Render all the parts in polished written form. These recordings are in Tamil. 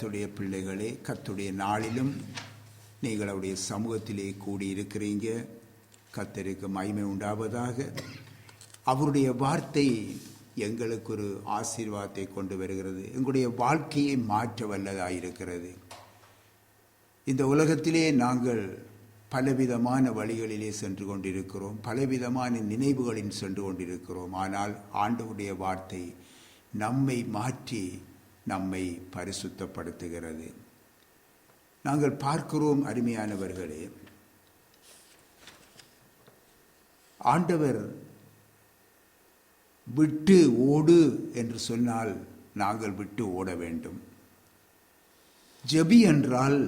கர்த்தருடைய பிள்ளைகளே, கர்த்தருடைய நாளிலும் நீங்கள் அவருடைய சமூகத்திலே கூடியிருக்கிறீங்க. கர்த்தருக்கு மகிமை உண்டாவதாக. அவருடைய வார்த்தை எங்களுக்கு ஒரு ஆசீர்வாதத்தை கொண்டு வருகிறது. எங்களுடைய வாழ்க்கையை மாற்ற வல்லதாயிருக்கிறது. இந்த உலகத்திலே நாங்கள் பலவிதமான வழிகளிலே சென்று கொண்டிருக்கிறோம், பலவிதமான நினைவுகளில் சென்று கொண்டிருக்கிறோம். ஆனால் ஆண்டவருடைய வார்த்தை நம்மை மாற்றி நம்மை பரிசுத்தப்படுத்துகிறது. நாங்கள் பார்க்கிறோம், அருமையானவர்களே, ஆண்டவர் விட்டு ஓடு என்று சொன்னால் நாங்கள் விட்டு ஓட வேண்டும். ஜெபி என்றால்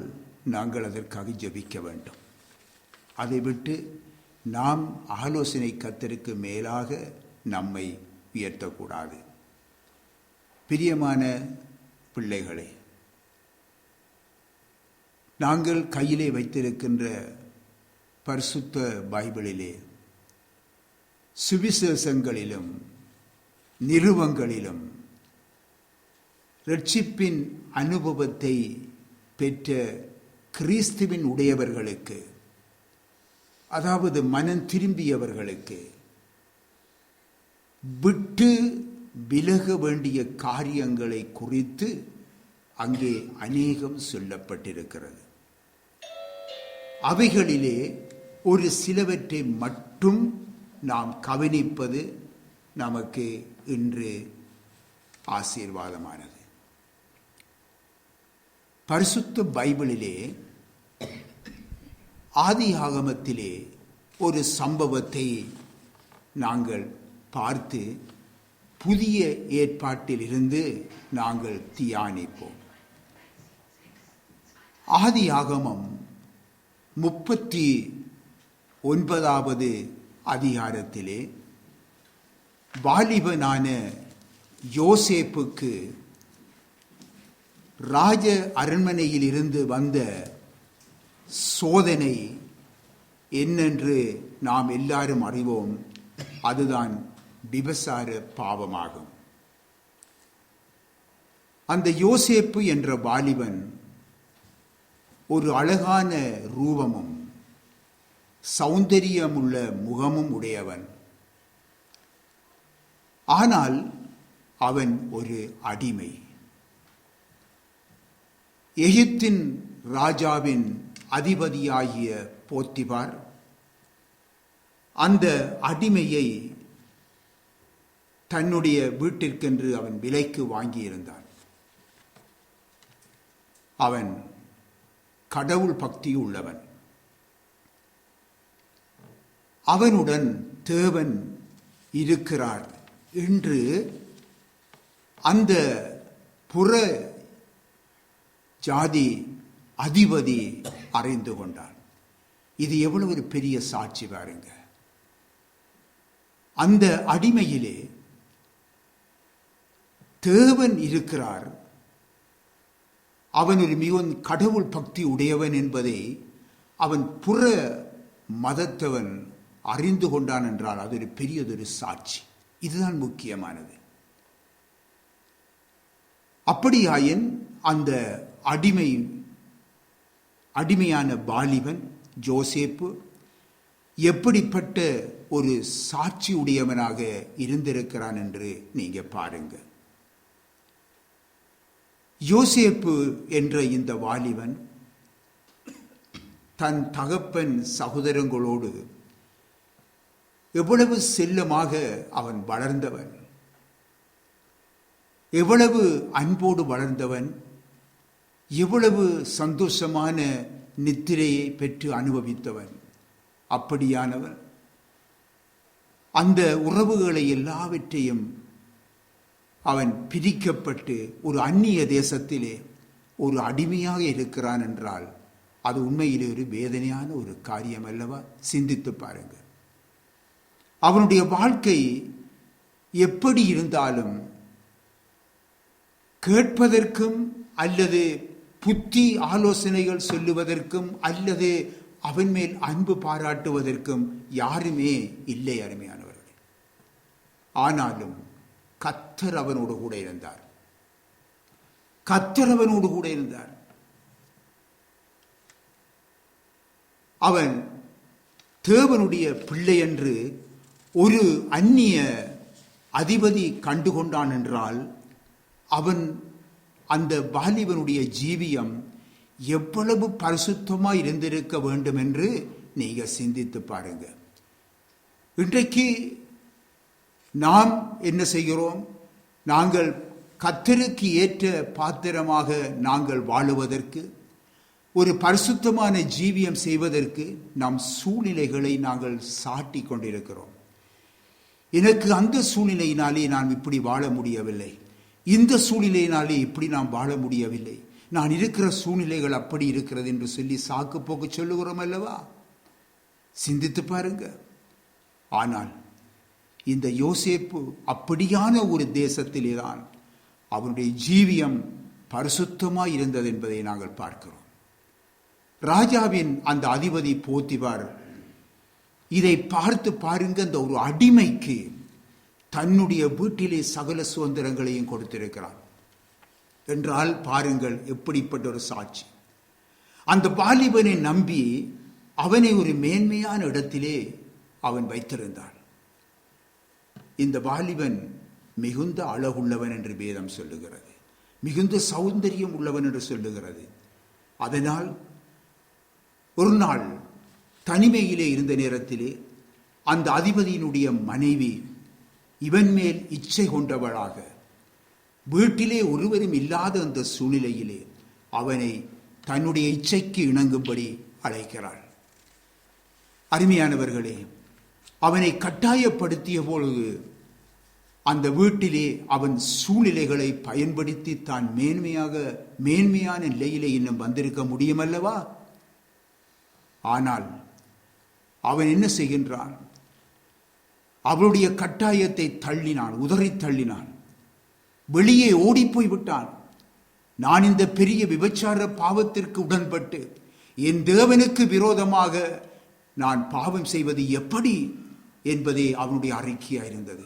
நாங்கள் அதற்காக ஜெபிக்க வேண்டும். அதை விட்டு நாம் ஆலோசனை கர்த்தருக்கு மேலாக நம்மை உயர்த்தக்கூடாது. பிரியமான பிள்ளைகளே, நாங்கள் கையிலே வைத்திருக்கின்ற பரிசுத்த பைபிளிலே சுவிசேஷங்களிலும் நிருபங்களிலும் இரட்சிப்பின் அனுபவத்தை பெற்ற கிறிஸ்துவின் உடையவர்களுக்கு, அதாவது மனம் திரும்பியவர்களுக்கு விட்டு விலக வேண்டிய காரியங்களை குறித்து அங்கே அநேகம் சொல்லப்பட்டிருக்கிறது. அவைகளிலே ஒரு சிலவற்றை மட்டும் நாம் கவனிப்பது நமக்கு இன்று ஆசீர்வாதமானது. பரிசுத்த பைபிளிலே ஆதியாகமத்திலே ஒரு சம்பவத்தை நாங்கள் பார்த்து புதிய ஏற்பாட்டில் இருந்து நாங்கள் தியானிப்போம். ஆதியாகமம் 39வது அதிகாரத்திலே வாலிபனான யோசேப்புக்கு ராஜ அரண்மனையில் இருந்து வந்த சோதனை என்னென்று நாம் எல்லாரும் அறிவோம். அதுதான் விபசார பாவமாகும். அந்த யோசேப்பு என்ற வாலிபன் ஒரு அழகான ரூபமும் சௌந்தரியமுள்ள முகமும் உடையவன். ஆனால் அவன் ஒரு அடிமை. எகிப்தின் ராஜாவின் அதிபதியாகிய போத்திபார் அந்த அடிமையை தன்னுடைய வீட்டிற்கென்று அவன் விலைக்கு வாங்கியிருந்தான். அவன் கடவுள் பக்தி உள்ளவன். அவனுடன் தேவன் இருக்கிறார் என்று அந்த புற ஜாதி அதிபதி அறிந்து கொண்டான். இது எவ்வளவு ஒரு பெரிய சாட்சி பாருங்க. அந்த அடிமையிலே தேவன் இருக்கிறார், அவன் ஒரு மிகவும் கடவுள் பக்தி உடையவன் என்பதை அவன் புற மதத்தவன் அறிந்து கொண்டான் என்றால் அது ஒரு பெரியதொரு சாட்சி. இதுதான் முக்கியமானது. அப்படியாயின் அந்த அடிமையான வாலிபன் யோசேப்பு எப்படிப்பட்ட ஒரு சாட்சி உடையவனாக இருந்திருக்கிறான் என்று நீங்க பாருங்க. யோசேப்பு என்ற இந்த வாலிபன் தன் தகப்பன் சகோதரங்களோடு எவ்வளவு செல்லமாக அவன் வளர்ந்தவன், எவ்வளவு அன்போடு வளர்ந்தவன், எவ்வளவு சந்தோஷமான நித்திரையை பெற்று அனுபவித்தவன். அப்படியானவன் அந்த உறவுகளை எல்லாவற்றையும் அவன் பிரிக்கப்பட்டு ஒரு அந்நிய தேசத்திலே ஒரு அடிமையாக இருக்கிறான் என்றால் அது உண்மையிலே ஒரு வேதனையான ஒரு காரியம் அல்லவா? சிந்தித்து பாருங்க. அவனுடைய வாழ்க்கை எப்படி இருந்தாலும் கேட்பதற்கும் அல்லது புத்தி ஆலோசனைகள் சொல்லுவதற்கும் அல்லது அவன் மேல் அன்பு பாராட்டுவதற்கும் யாருமே இல்லை, அருமையானவர்களே. ஆனாலும் கர்த்தர் அவனோடு கூட இருந்தார். கர்த்தர் அவனோடு கூட இருந்தார். அவன் தேவனுடைய பிள்ளை என்று ஒரு அந்நிய அதிபதி கண்டுகொண்டான் என்றால் அவன் அந்த வாலிபனுடைய ஜீவியம் எவ்வளவு பரிசுத்தமாய் இருந்திருக்க வேண்டும் என்று நீங்க சிந்தித்து பாருங்க. இன்றைக்கு நாம் என்ன செய்கிறோம்? நாங்கள் கர்த்தருக்கு ஏற்ற பாத்திரமாக நாங்கள் வாழுவதற்கு, ஒரு பரிசுத்தமான ஜீவியம் செய்வதற்கு நம் சூழ்நிலைகளை நாங்கள் சாட்டி கொண்டிருக்கிறோம். எனக்கு அந்த சூழ்நிலையினாலே நான் இப்படி வாழ முடியவில்லை, இந்த சூழ்நிலையினாலே இப்படி நாம் வாழ முடியவில்லை, நான் இருக்கிற சூழ்நிலைகள் அப்படி இருக்கிறது என்று சொல்லி சாக்கு போக்கு சொல்லுகிறோம் அல்லவா? சிந்தித்து பாருங்க. ஆனால் இந்த யோசேப்பு அப்படியான ஒரு தேசத்திலே தான் அவனுடைய ஜீவியம் பரிசுத்தமாய் இருந்தது என்பதை நாங்கள் பார்க்கிறோம். ராஜாவின் அந்த அதிபதி போத்திபார் இதை பார்த்து பாருங்க, அந்த ஒரு அடிமைக்கு தன்னுடைய வீட்டிலே சகல சுதந்திரங்களையும் கொடுத்திருக்கிறார் என்றால் பாருங்கள் எப்படிப்பட்ட ஒரு சாட்சி. அந்த வாலிபனை நம்பி அவனை ஒரு மேன்மையான இடத்திலே அவன் வைத்திருந்தான். இந்த வாலிபன் மிகுந்த அழகுள்ளவன் என்று வேதம் சொல்லுகிறது, மிகுந்த சௌந்தரியம் உள்ளவன் என்று சொல்லுகிறது. அதனால் ஒரு நாள் தனிமையிலே இருந்த நேரத்திலே அந்த அதிபதியினுடைய மனைவி இவன் மேல் இச்சை கொண்டவளாக, வீட்டிலே ஒருவரும் இல்லாத அந்த சூழ்நிலையிலே அவனை தன்னுடைய இச்சைக்கு இணங்கும்படி அழைக்கிறாள். அருமையானவர்களே, அவனை கட்டாயப்படுத்திய பொழுது அந்த வீட்டிலே அவன் சூழ்நிலைகளை பயன்படுத்தி தான் மேன்மையான நிலையிலே இன்னும் வந்திருக்க முடியும் அல்லவா? ஆனால் அவன் என்ன செய்கின்றான்? அவளுடைய கட்டாயத்தை தள்ளினான், உதறி தள்ளினான், வெளியே ஓடிப்போய் விட்டான். நான் இந்த பெரிய விபச்சார பாவத்திற்கு உடன்பட்டு என் தேவனுக்கு விரோதமாக நான் பாவம் செய்வது எப்படி என்பதே அவனுடைய அறிக்கையாயிருந்தது.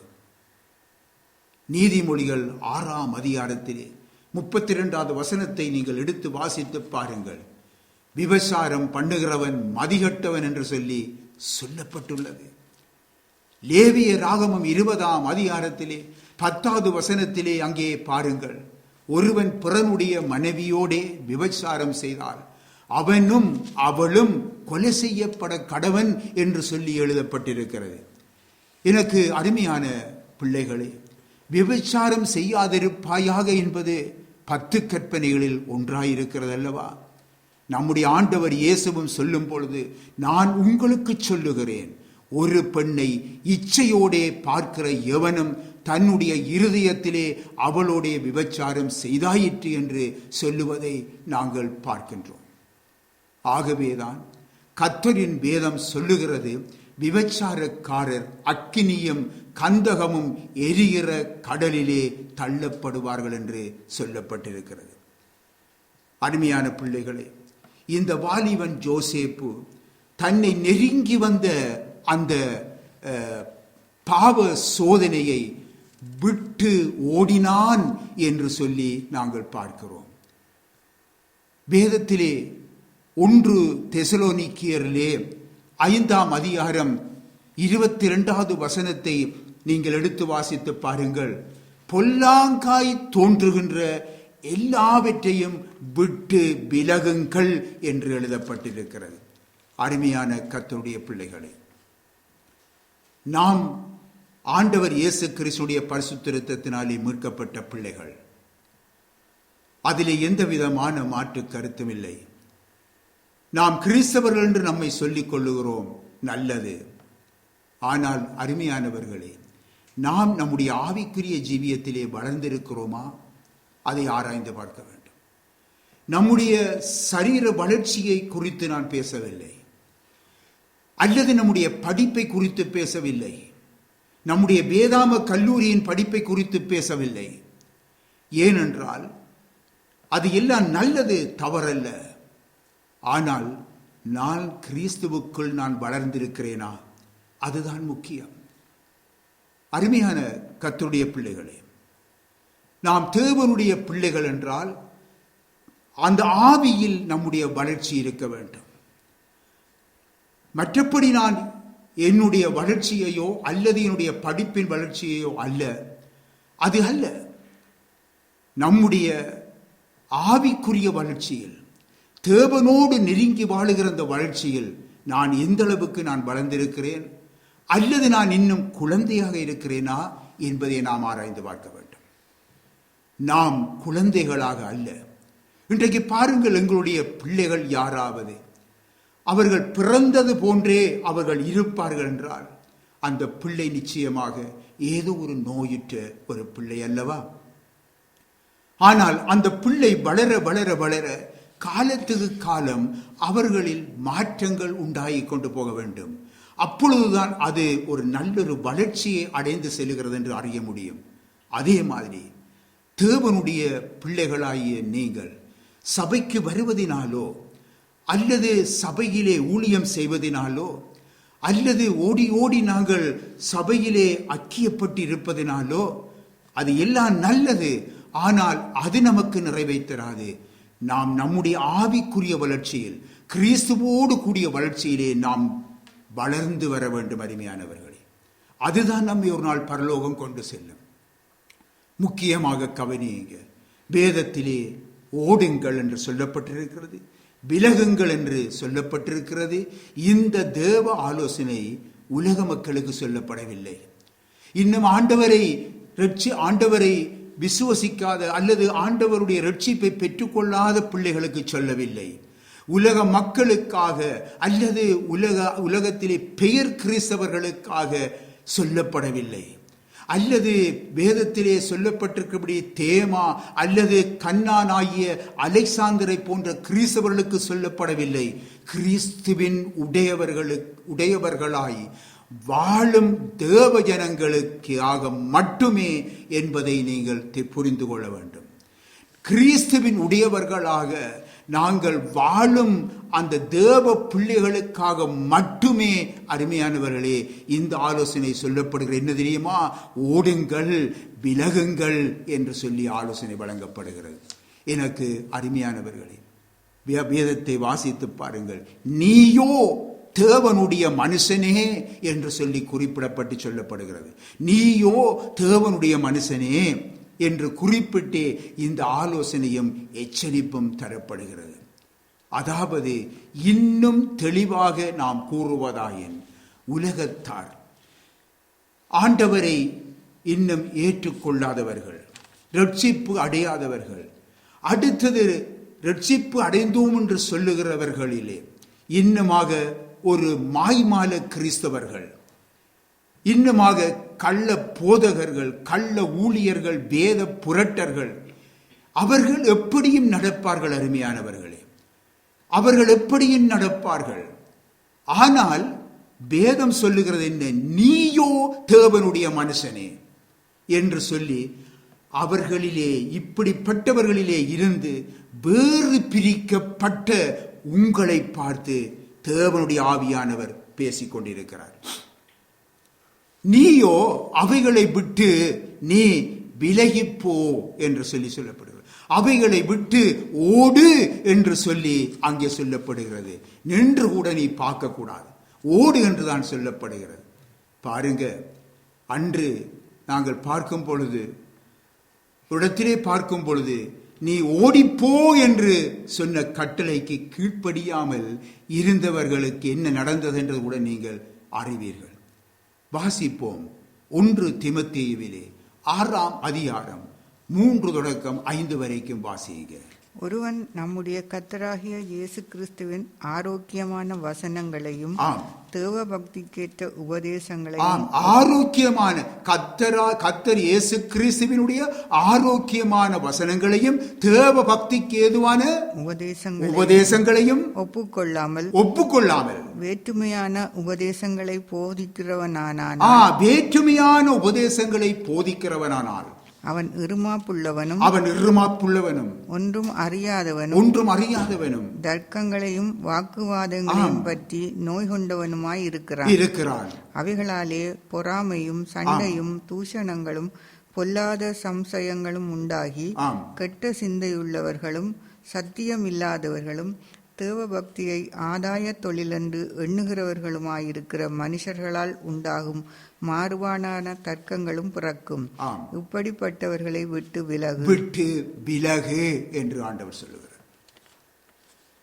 நீதிமொழிகள் 6ஆம் அதிகாரத்திலே 32வது வசனத்தை நீங்கள் எடுத்து வாசித்து பாருங்கள். விபச்சாரம் பண்ணுகிறவன் மதிகட்டவன் என்று சொல்லி சொல்லப்பட்டுள்ளது. லேவிய ராகமம் 20ஆம் அதிகாரத்திலே 10வது வசனத்திலே அங்கே பாருங்கள், ஒருவன் பிறனுடைய மனைவியோடே விபச்சாரம் செய்தால் அவனும் அவளும் கொலை செய்யப்பட கடவன் என்று சொல்லி எழுதப்பட்டிருக்கிறது. எனக்கு அருமையான பிள்ளைகளே, விபச்சாரம் செய்யாதிருப்பாயாக என்பது 10 கற்பனைகளில் ஒன்றாயிருக்கிறது அல்லவா? நம்முடைய ஆண்டவர் இயேசுவும் சொல்லும் பொழுது, நான் உங்களுக்கு சொல்லுகிறேன், ஒரு பெண்ணை இச்சையோடே பார்க்கிற எவனும் தன்னுடைய இருதயத்திலே அவளோடைய விபச்சாரம் செய்தாயிற்று என்று சொல்லுவதை நாங்கள் பார்க்கின்றோம். ஆகவேதான் கர்த்தரின் வேதம் சொல்லுகிறது, விபச்சாரக்காரர் அக்கினியும் கந்தகமும் எரிகிற கடலிலே தள்ளப்படுவார்கள் என்று சொல்லப்பட்டிருக்கிறது. அருமையான பிள்ளைகளே, இந்த வாலிபன் யோசேப்பு தன்னை நெருங்கி வந்த அந்த பாவ சோதனையை விட்டு ஓடினான் என்று சொல்லி நாங்கள் பார்க்கிறோம். வேதத்திலே 1 தெசலோனிக்கேயரிலே 5ஆம் அதிகாரம் 22வது வசனத்தை நீங்கள் எடுத்து வாசித்து பாருங்கள். பொல்லாங்காய் தோன்றுகின்ற எல்லாவற்றையும் விட்டு விலகுங்கள் என்று எழுதப்பட்டிருக்கிறது. அருமையான கர்த்தருடைய பிள்ளைகளே, நாம் ஆண்டவர் இயேசு கிறிஸ்துடைய பரிசுத்த இரத்தத்தினாலே மீட்கப்பட்ட பிள்ளைகள். அதிலே எந்த விதமான மாற்று கருத்தும் இல்லை. நாம் கிறிஸ்தவர்கள் என்று நம்மை சொல்லிக் கொள்ளுகிறோம், நல்லது. ஆனால் அருமையானவர்களே, நாம் நம்முடைய ஆவிக்குரிய ஜீவியத்திலே வளர்ந்திருக்கிறோமா? அதை ஆராய்ந்து பார்க்க வேண்டும். நம்முடைய சரீர வளர்ச்சியை குறித்து நான் பேசவில்லை, அல்லது நம்முடைய படிப்பை குறித்து பேசவில்லை, நம்முடைய வேதாம கல்லூரியின் படிப்பை குறித்து பேசவில்லை. ஏனென்றால் அது எல்லாம் நல்லது, தவறல்ல. ஆனால் நான் கிறிஸ்துவுக்குள் நான் வளர்ந்திருக்கிறேனா? அதுதான் முக்கியம். அருமையான கர்த்தருடைய பிள்ளைகளே, நாம் தேவனுடைய பிள்ளைகள் என்றால் அந்த ஆவியில் நம்முடைய வளர்ச்சி இருக்க வேண்டும். மற்றபடி நான் என்னுடைய வளர்ச்சியையோ அல்லது என்னுடைய படிப்பின் வளர்ச்சியையோ அல்ல, அது அல்ல. நம்முடைய ஆவிக்குரிய வளர்ச்சியில், தேவனோடு நெருங்கி வாழுகிற அந்த வளர்ச்சியில் நான் எந்த அளவுக்கு நான் வளர்ந்திருக்கிறேன், அல்லது நான் இன்னும் குழந்தையாக இருக்கிறேனா என்பதை நாம் ஆராய்ந்து பார்க்க வேண்டும். நாம் குழந்தைகளாக அல்ல. இன்றைக்கு பாருங்கள், எங்களுடைய பிள்ளைகள் யாராவது அவர்கள் பிறந்தது போன்றே அவர்கள் இருப்பார்கள் என்றால் அந்த பிள்ளை நிச்சயமாக ஏதோ ஒரு நோயுற்ற ஒரு பிள்ளை அல்லவா? ஆனால் அந்த பிள்ளை வளர வளர வளர காலத்துக்கு காலம் அவர்களில் மாற்றங்கள் உண்டாகி கொண்டு போக வேண்டும். அப்பொழுதுதான் அது ஒரு நல்லொரு வளர்ச்சியை அடைந்து செல்கிறது என்று அறிய முடியும். அதே மாதிரி தேவனுடைய பிள்ளைகளாகிய நீங்கள் சபைக்கு வருவதினாலோ அல்லது சபையிலே ஊழியம் செய்வதினாலோ அல்லது ஓடி ஓடி நாங்கள் சபையிலே ஐக்கியப்பட்டு இருப்பதினாலோ அது எல்லாம் நல்லது. ஆனால் அது நமக்கு நிறைவேற்றாது. நாம் நம்முடைய ஆவிக்குரிய வளர்ச்சியில், கிறிஸ்துவோடு கூடிய வளர்ச்சியிலே நாம் வளர்ந்து வர வேண்டும். அருமையானவர்களே, அதுதான் நம்மை ஒரு நாள் பரலோகம் கொண்டு செல்லும். முக்கியமாக கவனியுங்க, வேதத்திலே ஓடுங்கள் என்று சொல்லப்பட்டிருக்கிறது, விலகுங்கள் என்று சொல்லப்பட்டிருக்கிறது. இந்த தேவ ஆலோசனை உலக மக்களுக்கு சொல்லப்படவில்லை. இன்னும் ஆண்டவரை விசுவசிக்காத அல்லது ஆண்டவருடைய ரட்சிப்பை பெற்றுக்கொள்ளாத பிள்ளைகளுக்கு சொல்லவில்லை. உலக மக்களுக்காக அல்லது உலகத்திலே பெயர் கிறிஸ்தவர்களுக்காக சொல்லப்படவில்லை. அல்லது வேதத்திலே சொல்லப்பட்டிருக்கிறபடி தேமா அல்லது கண்ணான் ஆகிய அலெக்சாந்தரை போன்ற கிறிஸ்தவர்களுக்கு சொல்லப்படவில்லை. கிறிஸ்துவின் உடையவர்களாய் வாழும் தேவ ஜனங்களுக்காக மட்டுமே என்பதை நீங்கள் புரிந்து கொள்ள வேண்டும். கிறிஸ்துவின் உடையவர்களாக நாங்கள் வாழும் அந்த தேவ பிள்ளைகளுக்காக மட்டுமே, அருமையானவர்களே, இந்த ஆலோசனை சொல்லப்படுகிற என்ன தெரியுமா? ஓடுங்கள், விலகுங்கள் என்று சொல்லி ஆலோசனை வழங்கப்படுகிறது. எனக்கு அருமையானவர்களே, வேதத்தை வாசித்து பாருங்கள். நீயோ தேவனுடைய மனுஷனே என்று சொல்லி குறிப்பிடப்பட்டு சொல்லப்படுகிறது. நீயோ தேவனுடைய மனுஷனே என்று குறிப்பிட்டு இந்த ஆலோசனையும் எச்சரிப்பும் தரப்படுகிறது. அதாவது இன்னும் தெளிவாக நாம் கூறுவதாயின், உலகத்தார் ஆண்டவரை இன்னும் ஏற்றுக்கொள்ளாதவர்கள், ரட்சிப்பு அடையாதவர்கள், அடுத்தது ரட்சிப்பு அடைந்தோம் என்று சொல்லுகிறவர்களிலே இன்னுமாக ஒரு மாய்மால கிறிஸ்தவர்கள், இன்னுமாக கள்ள போதகர்கள், கள்ள ஊழியர்கள், வேத புரட்டர்கள், அவர்கள் எப்படியும் நடப்பார்கள். அருமையானவர்களே, அவர்கள் எப்படியும் நடப்பார்கள். ஆனால் வேதம் சொல்லுகிறது என்ன? நீயோ தேவனுடைய மனுஷனே என்று சொல்லி அவர்களிலே, இப்படிப்பட்டவர்களிலே இருந்து வேறு பிரிக்கப்பட்ட உங்களை பார்த்து தேவனுடைய ஆவியானவர் பேசிக் கொண்டிருக்கிறார். நீயோ அவைகளை விட்டு நீ விலகிப்போ என்று சொல்லப்படுகிறது. அவைகளை விட்டு ஓடு என்று சொல்லி அங்கே சொல்லப்படுகிறது. நின்று கூட நீ பார்க்க கூடாது, ஓடு என்றுதான் சொல்லப்படுகிறது. பாருங்க, அன்று நாங்கள் பார்க்கும் பொழுது, இடத்திலே பார்க்கும் பொழுது, நீ ஓடிப்போ என்று சொன்ன கட்டளைக்கு கீழ்ப்படியாமல் இருந்தவர்களுக்கு என்ன நடந்தது என்று கூட நீங்கள் அறிவீர்கள். வாசிப்போம். 1 தீமோத்தேயுவிலே 6ஆம் அதிகாரம் 3 தொடக்கம் 5 வரைக்கும் வாசிங்க. ஒருவன் நம்முடைய கர்த்தராகிய இயேசு கிறிஸ்துவின் ஆரோக்கியமான வசனங்களையும் தேவ பக்திக்கேற்ற உபதேசங்களையும், ஆரோக்கியமான கர்த்தர் இயேசு கிறிஸ்துவினுடைய ஆரோக்கியமான வசனங்களையும் தேவ பக்திக்கு ஏதுவான உபதேசங்களையும் ஒப்புக்கொள்ளாமல் வேற்றுமையான உபதேசங்களை போதிக்கிறவனானால் அவன் இருமாப்புள்ளவனும் ஒன்றும் அறியாதவனும் தர்க்கங்களையும் வாக்குவாதங்களையும் பற்றி நோய் கொண்டவனுமாய் இருக்கிறான். அவைகளாலே பொறாமையும் சண்டையும் தூஷணங்களும் பொல்லாத சம்சயங்களும் உண்டாகி கெட்ட சிந்தையுள்ளவர்களும் சத்தியமில்லாதவர்களும் தேவ பக்தியை ஆதாய தொழிலென்று எண்ணுகிறவர்களுமாயிருக்கிற மனுஷர்களால் உண்டாகும் மாறுபாடான தர்க்கங்களும் பிறக்கும். இப்படிப்பட்டவர்களை விட்டு விலகு என்று ஆண்டவர் சொல்லுகிறார்.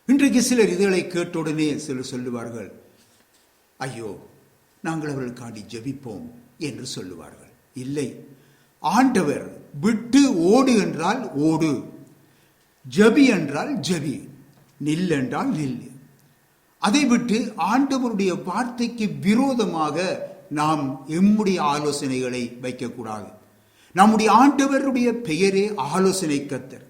இன்றைக்கு சிலர் இதுகளை கேட்டவுடனே சிலர் சொல்லுவார்கள், ஐயோ நாங்கள் அவர்களுக்காண்டி ஜெபிப்போம் என்று சொல்லுவார்கள். இல்லை, ஆண்டவர் விட்டு ஓடு என்றால் ஓடு, ஜெபி என்றால் ஜெபி, நில் என்றால் நில். அதை விட்டு ஆண்டவருடைய வார்த்தைக்கு விரோதமாக நாம் எம்முடைய ஆலோசனைகளை வைக்கக்கூடாது. நம்முடைய ஆண்டவருடைய பெயரே ஆலோசனை கர்த்தர்.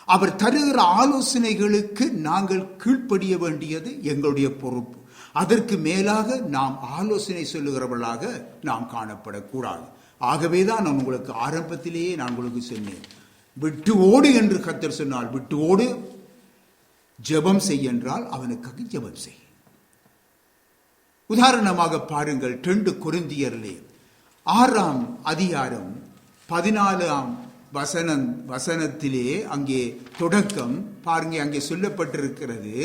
அவர் தருகிற ஆலோசனைகளுக்கு நாங்கள் கீழ்ப்படிய வேண்டியது எங்களுடைய பொறுப்பு. அதற்கு மேலாக நாம் ஆலோசனை சொல்லுகிறவர்களாக நாம் காணப்படக்கூடாது. ஆகவேதான் நான் உங்களுக்கு ஆரம்பத்திலேயே நான் உங்களுக்கு சொன்னேன், விட்டு ஓடு என்று கர்த்தர் சொன்னால் விட்டு ஓடு, ஜெபம் செய் என்றால் அவனுக்காக ஜெபம் செய். உதாரணமாக பாருங்கள், 2 கொரிந்தியரிலே 6ஆம் அதிகாரம் 14ஆம் வசனத்திலே அங்கே தொடக்கம் பாருங்க, அங்கே சொல்லப்பட்டிருக்கிறது.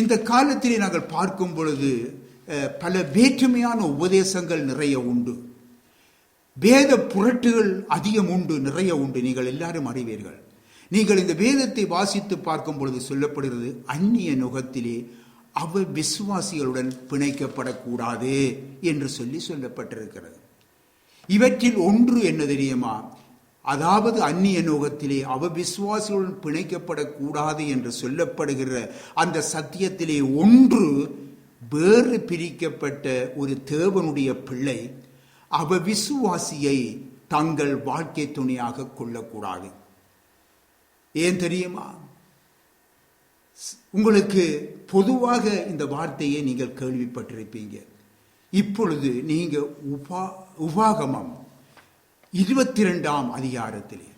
இந்த காலத்திலே நாங்கள் பார்க்கும் பொழுது பல வேற்றுமையான உபதேசங்கள் நிறைய உண்டு, வேத புரட்டுகள் அதிகம் உண்டு, நிறைய உண்டு. நீங்கள் எல்லாரும் அறிவீர்கள். நீங்கள் இந்த வேதத்தை வாசித்து பார்க்கும் பொழுது சொல்லப்படுகிறது, அந்நிய நுகத்திலே அவ விசுவாசிகளுடன் பிணைக்கப்படக்கூடாது என்று சொல்லப்பட்டிருக்கிறது. இவற்றில் ஒன்று என்ன தெரியுமா? அதாவது அந்நிய நோகத்திலே அவ விசுவாசிகளுடன் பிணைக்கப்படக்கூடாது என்று சொல்லப்படுகிற அந்த சத்தியத்திலே ஒன்று, வேறு பிரிக்கப்பட்ட ஒரு தேவனுடைய பிள்ளை அவ விசுவாசியை தங்கள் வாழ்க்கை துணையாக கொள்ளக்கூடாது. ஏன் தெரியுமா? உங்களுக்கு பொதுவாக இந்த வார்த்தையை நீங்கள் கேள்விப்பட்டிருப்பீங்க. இப்பொழுது நீங்க உபாகமம் 22ஆம் அதிகாரத்திலே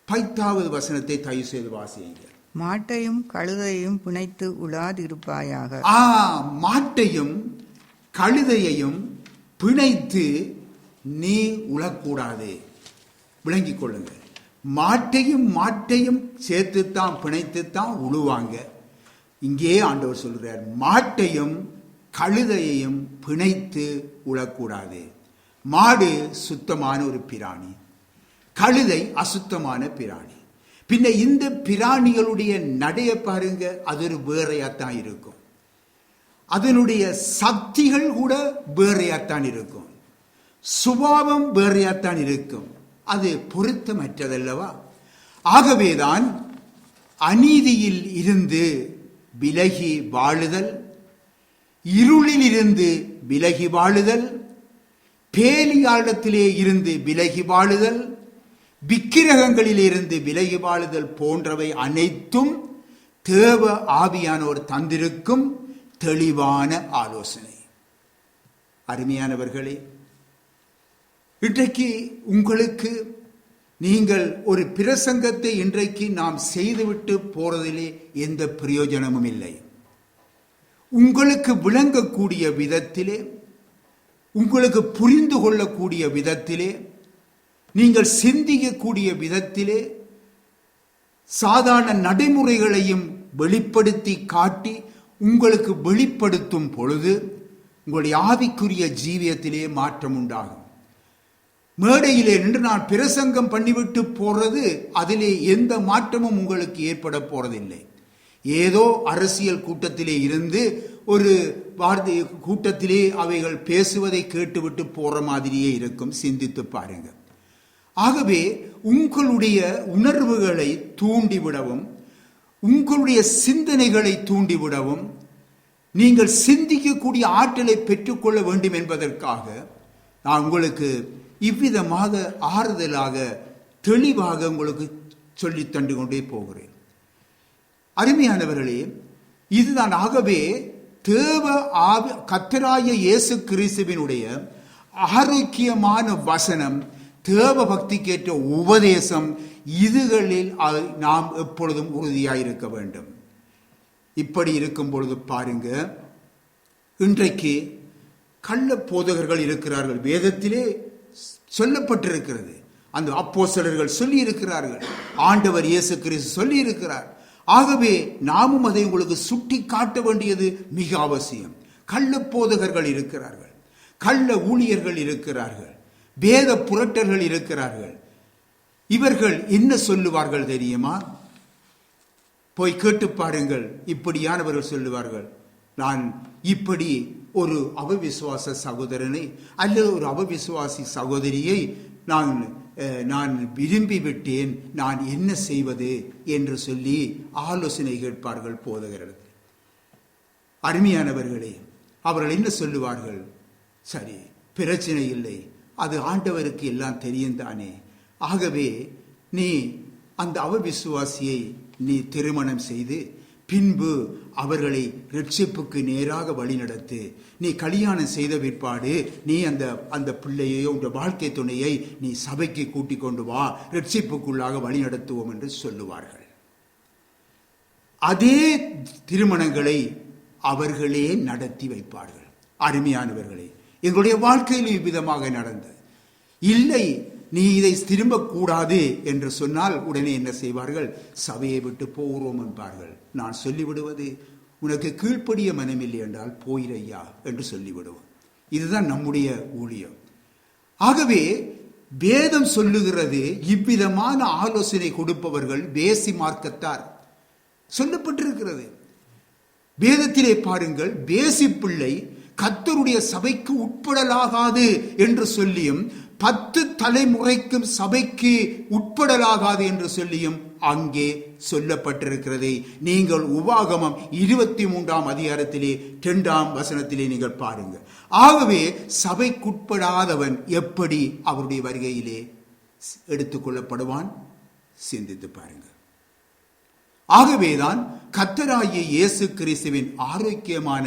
10வது வசனத்தை தயவு செய்து வாசியுங்க. மாட்டையும் கழுதையும் பிணைத்து உழாதிருப்பாயாக. மாட்டையும் கழுதையையும் பிணைத்து நீ உழக்கூடாது. விளங்கிக் கொள்ளுங்க. மாட்டையும் சேர்த்துத்தான் பிணைத்துத்தான் உழுவாங்க. இங்கே ஆண்டவர் சொல்கிறார், மாட்டையும் கழுதையையும் பிணைத்து உழக்கூடாது. மாடு சுத்தமான ஒரு பிராணி, கழுதை அசுத்தமான பிராணி. பின்ன இந்த பிராணிகளுடைய நடைய பாருங்க, அது ஒரு வேறையாத்தான் இருக்கும். அதனுடைய சக்திகள் கூட வேறையாத்தான் இருக்கும், சுபாவம் வேறையாத்தான் இருக்கும். அது பொருத்தமற்றதல்லவா? ஆகவேதான் அநீதியில் இருந்து விலகி வாழுதல், இருளில் இருந்து விலகி வாழுதல், பேலியாளத்திலே இருந்து விலகி வாழுதல், விக்கிரகங்களில் இருந்து விலகி வாழுதல் போன்றவை அனைத்தும் தேவ ஆவியானோர் தந்திருக்கும் தெளிவான ஆலோசனை. அருமையானவர்களே, இன்றைக்கு உங்களுக்கு நீங்கள் ஒரு பிரசங்கத்தை இன்றைக்கு நாம் செய்துவிட்டு போறதிலே எந்த பிரயோஜனமும் இல்லை. உங்களுக்கு விளங்கக்கூடிய விதத்திலே, உங்களுக்கு புரிந்து கொள்ளக்கூடிய விதத்திலே, நீங்கள் சிந்திக்கக்கூடிய விதத்திலே சாதாரண நடைமுறைகளையும் வெளிப்படுத்தி காட்டி உங்களுக்கு வெளிப்படுத்தும் பொழுது உங்களுடைய ஆவிக்குரிய ஜீவியத்திலே மாற்றம் உண்டாகும். மேடையிலே நின்று நான் பிரசங்கம் பண்ணிவிட்டு போறது, அதிலே எந்த மாற்றமும் உங்களுக்கு ஏற்பட போறதில்லை. ஏதோ அரசியல் கூட்டத்திலே இருந்து ஒரு வார்த்தை கூட்டத்திலே அவைகள் பேசுவதை கேட்டுவிட்டு போற மாதிரியே இருக்கும். சிந்தித்து பாருங்க. ஆகவே உங்களுடைய உணர்வுகளை தூண்டிவிடவும், உங்களுடைய சிந்தனைகளை தூண்டிவிடவும், நீங்கள் சிந்திக்கக்கூடிய ஆற்றலை பெற்றுக்கொள்ள வேண்டும் என்பதற்காக நான் உங்களுக்கு இவ்விதமாக ஆறுதலாக தெளிவாக உங்களுக்கு சொல்லி தண்டு கொண்டே போகிறேன். அருமையானவர்களே, இதுதான். ஆகவே தேவ கர்த்தராகிய இயேசு கிறிஸ்துவினுடைய ஆரோக்கியமான வசனம், தேவ பக்திக்கேற்ற உபதேசம், இதுகளில் நாம் எப்பொழுதும் உறுதியாயிருக்க வேண்டும். இப்படி இருக்கும் பொழுது பாருங்க, இன்றைக்கு கள்ள போதகர்கள் இருக்கிறார்கள். வேதத்திலே சொல்லப்பட்டிருக்கிறது, அந்த அப்போஸ்தலர்கள் சொல்லி இருக்கிறார்கள், ஆண்டவர் இயேசு கிறிஸ்து சொல்லி இருக்கிறார். ஆகவே நாமும் அதை உங்களுக்கு சுட்டி காட்ட வேண்டியது மிக அவசியம். கள்ள போதகர்கள் இருக்கிறார்கள், கள்ள ஊழியர்கள் இருக்கிறார்கள், வேத புரட்டர்கள் இருக்கிறார்கள். இவர்கள் என்ன சொல்லுவார்கள் தெரியுமா? போய் கேட்டு பாருங்கள். இப்படியானவர்கள் சொல்லுவார்கள், நான் இப்படி ஒரு அவவிசுவாச சகோதரனை அல்லது ஒரு அவவிசுவாசி சகோதரியை நான் விரும்பி விட்டேன், நான் என்ன செய்வது என்று சொல்லி ஆலோசனை கேட்பார்கள் போதகரிடத்தில். அருமையானவர்களே, அவர்கள் என்ன சொல்லுவார்கள்? சரி, பிரச்சனை இல்லை, அது ஆண்டவருக்கு எல்லாம் தெரியும் தானே. ஆகவே நீ அந்த அவவிசுவாசியை நீ திருமணம் செய்து பின்பு அவர்களை ரட்சிப்புக்கு நேராக வழிநடத்து. நீ கல்யாணம் செய்த பிற்பாடு நீ அந்த பிள்ளையோ உன்ற வாழ்க்கை துணையை நீ சபைக்கு கூட்டிக் கொண்டு வா, ரட்சிப்புக்குள்ளாக வழிநடத்துவோம் என்று சொல்லுவார்கள். அதே திருமணங்களை அவர்களே நடத்தி வைப்பார்கள். அருமையானவர்களே, எங்களுடைய வாழ்க்கையில் இவ்விதமாக நடந்தது. இல்லை, நீ இதை திரும்பக்கூடாது என்று சொன்னால் உடனே என்ன செய்வார்கள்? சபையை விட்டு போகிறோம் என்பார்கள். நான் சொல்லிவிடுவது, உனக்கு கீழ்ப்படிய மனமில்லை என்றால் போயிரையா என்று சொல்லிவிடுவோம். இதுதான் நம்முடைய ஊழியம். ஆகவே வேதம் சொல்லுகிறது, இவ்விதமான ஆலோசனை கொடுப்பவர்கள் வேசி மார்க்கத்தார் சொல்லப்பட்டிருக்கிறது. வேதத்திலே பாருங்கள், வேசி பிள்ளை கர்த்தருடைய சபைக்கு உட்படலாகாது என்று சொல்லியும் 10 தலைமுறைக்கும் சபைக்கு உட்படலாகாது என்று சொல்லியும் அங்கே சொல்லப்பட்டிருக்கிறது. நீங்கள் உபாகமம் 23ஆம் அதிகாரத்திலே 2ஆம் வசனத்திலே நீங்கள் பாருங்கள். ஆகவே சபைக்குட்படாதவன் எப்படி அவருடைய வருகையிலே எடுத்துக்கொள்ளப்படுவான்? சிந்தித்து பாருங்கள். ஆகவேதான் கர்த்தராகிய இயேசு கிறிஸ்துவின் ஆரோக்கியமான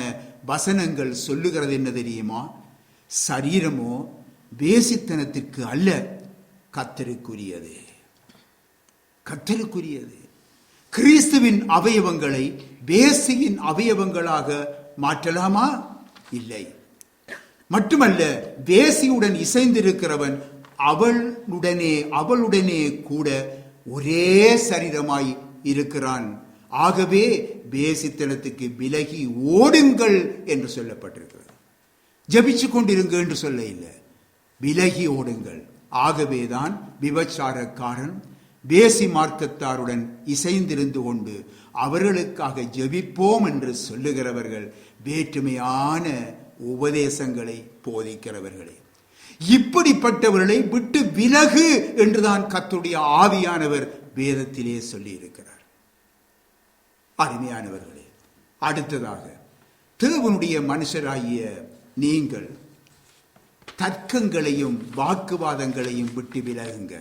வசனங்கள் சொல்லுகிறது என்ன தெரியுமா? சரீரமோ வேசித்தனத்திற்கு அல்ல, கர்த்தருக்குரியது. கர்த்தருக்குரியது. கிறிஸ்துவின் அவயவங்களை வேசியின் அவயவங்களாக மாற்றலாமா? இல்லை. மட்டுமல்ல, வேசியுடன் இசைந்திருக்கிறவன் அவளுடனே கூட ஒரே சரீரமாய் இருக்கிறான். ஆகவே வேசித்தனத்துக்கு விலகி ஓடுங்கள் என்று சொல்லப்பட்டிருக்கிறது. ஜபிச்சு கொண்டிருங்க என்று சொல்ல இல்லை, விலகி ஓடுங்கள். ஆகவேதான் விபச்சாரக்காரன் வேசி மார்க்கத்தாருடன் இசைந்திருந்து கொண்டு அவர்களுக்காக ஜெபிப்போம் என்று சொல்லுகிறவர்கள் வேற்றுமையான உபதேசங்களை போதிக்கிறவர்களே. இப்படிப்பட்டவர்களை விட்டு விலகு என்றுதான் கர்த்தருடைய ஆவியானவர் வேதத்திலே சொல்லி இருக்கிறார். அருமையானவர்களே, அடுத்ததாக தேவனுடைய மனுஷராகிய நீங்கள் தர்க்கங்களையும் வாக்குவாதங்களையும் விட்டு விலகுங்க.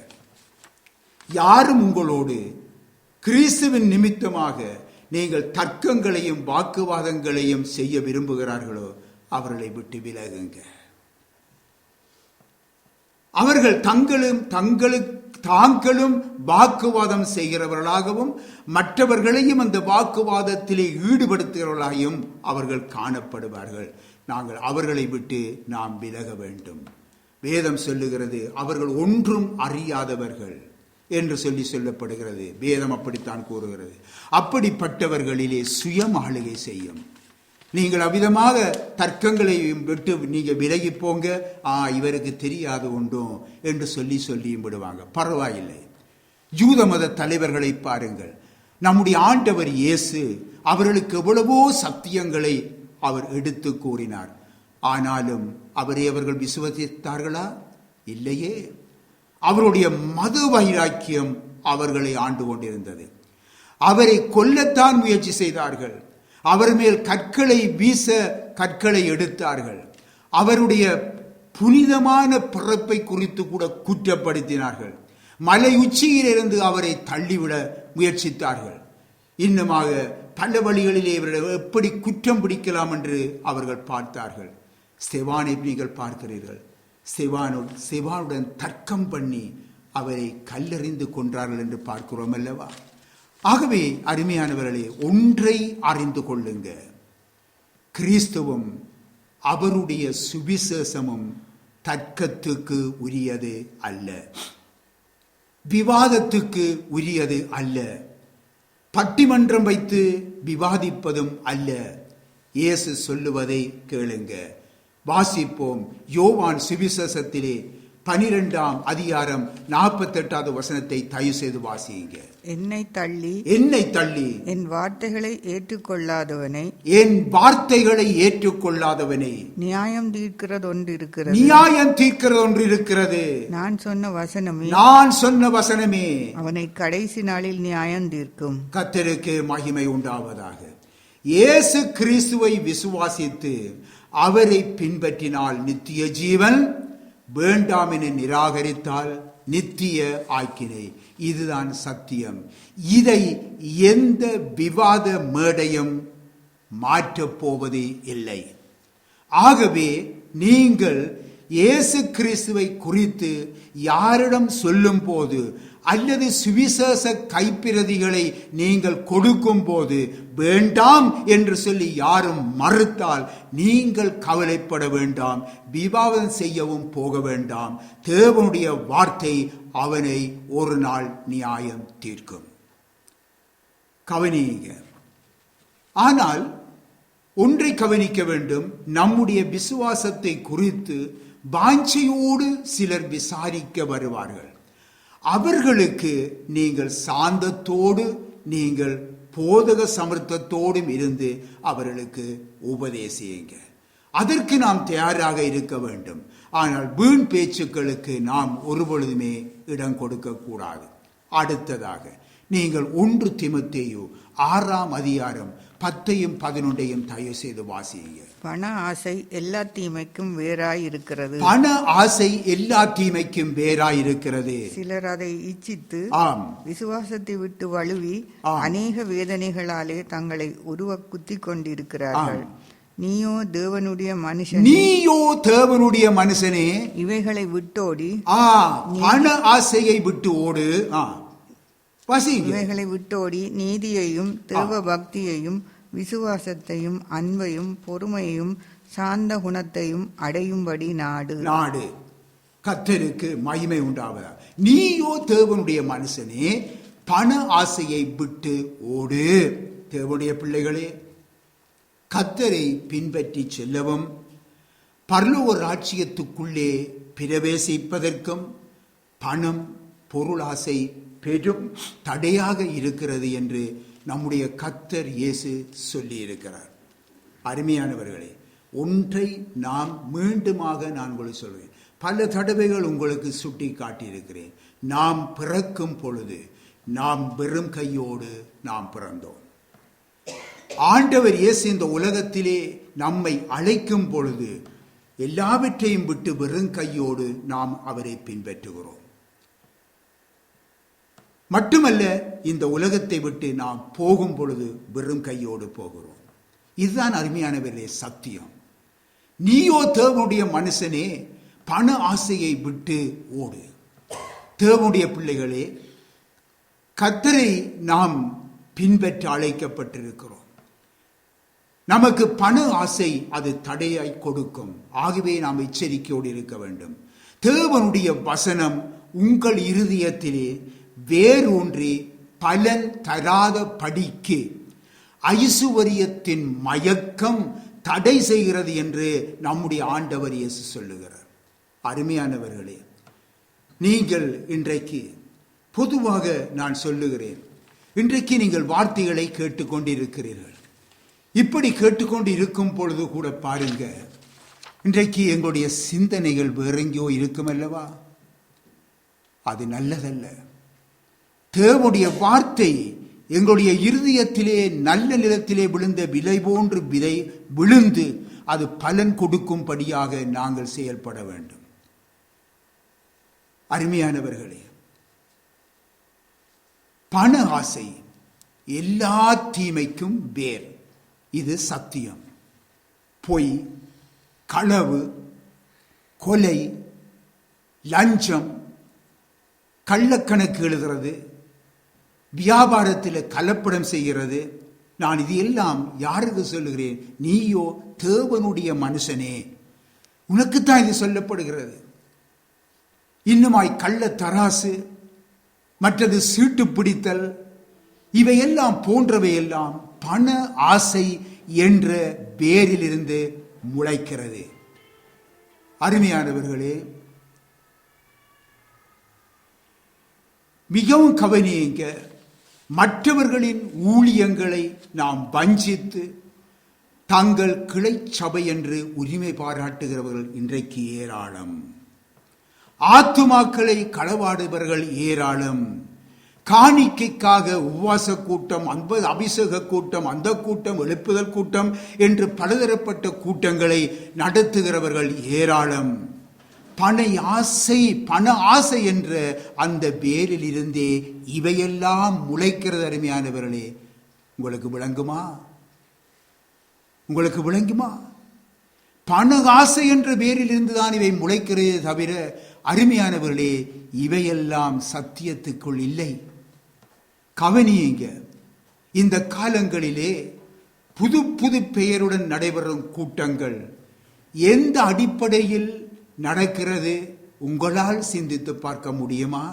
யாரும் உங்களோடு கிறிஸ்துவின் நிமித்தமாக நீங்கள் தர்க்கங்களையும் வாக்குவாதங்களையும் செய்ய விரும்புகிறார்களோ அவர்களை விட்டு விலகுங்க. அவர்கள் தாங்களும் வாக்குவாதம் செய்கிறவர்களாகவும் மற்றவர்களையும் அந்த வாக்குவாதத்திலே ஈடுபடுத்துகிறவர்களாயும் அவர்கள் காணப்படுவார்கள். நாங்கள் அவர்களை விட்டு நாம் விலக வேண்டும். வேதம் சொல்லுகிறது, அவர்கள் ஒன்றும் அறியாதவர்கள் என்று சொல்லப்படுகிறது. வேதம் அப்படித்தான் கூறுகிறது. அப்படிப்பட்டவர்களிலே சுயமாளுகை செய்யும். நீங்கள் அவ்விதமாக தர்க்கங்களை விட்டு நீங்க விலகி போங்க, இவருக்கு தெரியாது உண்டோ என்று சொல்லியும் விடுவாங்க. பரவாயில்லை. யூத மத தலைவர்களை பாருங்கள். நம்முடைய ஆண்டவர் இயேசு அவர்களுக்கு எவ்வளவோ சத்தியங்களை அவர் எடுத்து கூறினார். ஆனாலும் அவர்கள் விசுவசித்தார்களா? இல்லையே. அவருடைய மத வைராக்கியம் அவர்களை ஆண்டு கொண்டிருந்தது. அவரை கொல்லத்தான் முயற்சி செய்தார்கள். அவர் மேல் கற்களை வீச கற்களை எடுத்தார்கள். அவருடைய புனிதமான பிறப்பை குறித்து கூட குற்றப்படுத்தினார்கள். மலை உச்சியிலிருந்து அவரை தள்ளிவிட முயற்சித்தார்கள். இன்னுமாக பல வழிகளிலே இவர்களை எப்படி குற்றம் பிடிக்கலாம் என்று அவர்கள் பார்த்தார்கள். ஸ்தேவானை நீங்கள் பார்க்கிறீர்கள். ஸ்தேவானுடன் தர்க்கம் பண்ணி அவரை கல்லெறிந்து கொன்றார்கள் என்று பார்க்கிறோம் அல்லவா? ஆகவே அருமையானவர்களே, ஒன்றை அறிந்து கொள்ளுங்க, கிறிஸ்துவும் அவருடைய சுவிசேஷமும் தர்க்கத்துக்கு உரியது அல்ல. விவாதத்துக்கு உரியது அல்ல. பட்டிமன்றம் வைத்து விவாதிப்பதும் அல்ல. இயேசு சொல்லுவதை கேளுங்க. வாசிப்போம். யோவான் சுவிசேஷத்திலே 12ஆம் அதிகாரம் 48வது வசனத்தை தயவு செய்து வாசியுங்க. என்னை தள்ளி என் வார்த்தைகளை ஏற்றுக்கொள்ளாதவனை நியாயம் தீர்க்கிறதொன்று இருக்கிறது. நான் சொன்ன வசனமே அவனை கடைசி நாளில் நியாயம் தீர்க்கும். கர்த்தருக்கு மகிமை உண்டாவதாக. இயேசு கிறிஸ்துவை விசுவாசித்து அவரை பின்பற்றினால் நித்திய ஜீவன், வேண்டாம் என நிராகரித்தால் நித்திய ஆக்கினை. இதுதான் சத்தியம். இதை எந்த விவாத மேடையும் மாற்றப் போவது இல்லை. ஆகவே நீங்கள் இயேசு கிறிஸ்துவை குறித்து யாரிடம் சொல்லும் போது அல்லது சுவிசேஷ கைப்பிரதிகளை நீங்கள் கொடுக்கும் போது வேண்டாம் என்று சொல்லி யாரும் மறுத்தால் நீங்கள் கவலைப்பட வேண்டாம், விவாதம் செய்யவும் போக வேண்டாம். தேவனுடைய வார்த்தை அவனை ஒரு நாள் நியாயம் தீர்க்கும். கவனியுங்க. ஆனால் ஒன்றை கவனிக்க வேண்டும். நம்முடைய விசுவாசத்தை குறித்து வாஞ்சையோடு சிலர் விசாரிக்க வருவார்கள். அவர்களுக்கு நீங்கள் சாந்தத்தோடு, நீங்கள் போதக சமர்த்தத்தோடும் இருந்து அவர்களுக்கு உபதேசியுங்க. அதற்கு நாம் தயாராக இருக்க வேண்டும். ஆனால் வீண் பேச்சுக்களுக்கு நாம் ஒருபொழுதுமே இடம் கொடுக்க கூடாது. அடுத்ததாக நீங்கள் 1 தீமோத்தேயு 6ஆம் அதிகாரம் 10யும் 11யும் தயவு செய்து வாசியுங்க. பண ஆசை எல்லா தீமைக்கும் வேறாயிருக்கிறது. பண ஆசை எல்லா தீமைக்கும் வேறாயிருக்கிறது. சிலர் அதை இச்சித்து விசுவாசத்தை விட்டு வழுவி அநேக வேதனைகளாலே தங்களை உருவ குத்தி கொண்டிருக்கிறார்கள். நீயோ தேவனுடைய மனுஷனே இவைகளை விட்டோடி, பண ஆசையை விட்டு ஓடு. இவைகளை விட்டோடி நீதியையும் தேவ பக்தியையும் விசுவாசத்தையும் அன்பையும் பொறுமையையும் சாந்த குணத்தையும் அடையும்படி நாடு. கர்த்தருக்கு மகிமை உண்டாவதா. நீயோ தேவனுடைய மனுஷனே பண ஆசையை விட்டு ஓடு. தேவனுடைய பிள்ளைகளே, கர்த்தரை பின்பற்றி செல்லவும் பரலோக ராஜ்யத்துக்குள்ளே பிரவேசிப்பதற்கும் பணம், பொருளாசை பெரும் தடையாக இருக்கிறது என்று நம்முடைய கர்த்தர் இயேசு சொல்லி இருக்கிறார். அருமையானவர்களே, ஒன்றை நாம் மீண்டுமாக நான் உங்களுக்கு சொல்வேன். பல தடவைகள் உங்களுக்கு சுட்டி காட்டியிருக்கிறேன். நாம் பிறக்கும் பொழுது நாம் வெறும் கையோடு நாம் பிறந்தோம். ஆண்டவர் இயேசு இந்த உலகத்திலே நம்மை அழைக்கும் பொழுது எல்லாவற்றையும் விட்டு வெறும் கையோடு நாம் அவரை பின்பற்றுகிறோம். மட்டுமல்ல, இந்த உலகத்தை விட்டு நாம் போகும் பொழுது வெறும் கையோடு போகிறோம். இதுதான் அருமையானவர்களே சத்தியம். நீயோ தேவனுடைய மனுஷனே பண ஆசையை விட்டு ஓடு. தேவனுடைய பிள்ளைகளே, கர்த்தரை நாம் பின்பற்ற அழைக்கப்பட்டிருக்கிறோம். நமக்கு பண ஆசை அது தடையாய் கொடுக்கும். ஆகவே நாம் எச்சரிக்கையோடு இருக்க வேண்டும். தேவனுடைய வசனம் உங்கள் இருதயத்திலே வேரூன்றி பலன் தராத படிக்கு ஐசுவரியத்தின் மயக்கம் தடை செய்கிறது என்று நம்முடைய ஆண்டவர் இயேசு சொல்லுகிறார். அருமையானவர்களே, நீங்கள் இன்றைக்கு பொதுவாக நான் சொல்லுகிறேன், இன்றைக்கு நீங்கள் வார்த்தைகளை கேட்டுக்கொண்டிருக்கிறீர்கள். இப்படி கேட்டுக்கொண்டு இருக்கும் பொழுது கூட பாருங்க, இன்றைக்கு எங்களுடைய சிந்தனைகள் வேறெங்கோ இருக்கும் அல்லவா? அது நல்லதல்ல. தேவனுடைய வார்த்தை எங்களுடைய இருதயத்திலே நல்ல நிலத்திலே விழுந்த விதை போன்று விதை விழுந்து அது பலன் கொடுக்கும்படியாக நாங்கள் செயல்பட வேண்டும். அருமையானவர்களே, பண ஆசை எல்லா தீமைக்கும் வேர். இது சத்தியம். பொய், களவு, கொலை, லஞ்சம், கள்ளக்கணக்கு எழுதுறது, வியாபாரத்தில் கலப்படம் செய்கிறது. நான் இது எல்லாம் யாருக்கு சொல்லுகிறேன்? நீயோ தேவனுடைய மனுஷனே, உனக்குத்தான் இது சொல்லப்படுகிறது. இன்னுமாய் கள்ள தராசு, மற்றது சீட்டு பிடித்தல், இவையெல்லாம் போன்றவையெல்லாம் பண ஆசை என்ற வேரிலிருந்து முளைக்கிறது. அருமையானவர்களே, மிகவும் கவனியுங்க. மற்றவர்களின் ஊழியங்களை நாம் வஞ்சித்து தங்கள் கிளை சபை என்று உரிமை பாராட்டுகிறவர்கள் இன்றைக்கு ஏராளம். ஆத்துமாக்களை களவாடுபவர்கள் ஏராளம். காணிக்கைக்காக உபவாச கூட்டம், அபிஷேக கூட்டம், அந்த கூட்டம், எழுப்புதல் கூட்டம் என்று பலதரப்பட்ட கூட்டங்களை நடத்துகிறவர்கள் ஏராளம். பண ஆசை என்ற அந்த வேரில் இருந்தே இவையெல்லாம் முளைக்கிறது. அருமையானவர்களே, உங்களுக்கு விளங்குமா? பண ஆசை என்ற வேரில் இருந்துதான் இவை முளைக்கிறதே தவிர, அருமையானவர்களே, இவையெல்லாம் சத்தியத்துக்குள் இல்லை. கவனியுங்க. இந்த காலங்களிலே புது புது பெயருடன் நடைபெறும் கூட்டங்கள் எந்த அடிப்படையில் நடக்கிறது உங்களால் சிந்தித்து பார்க்க முடியுமா?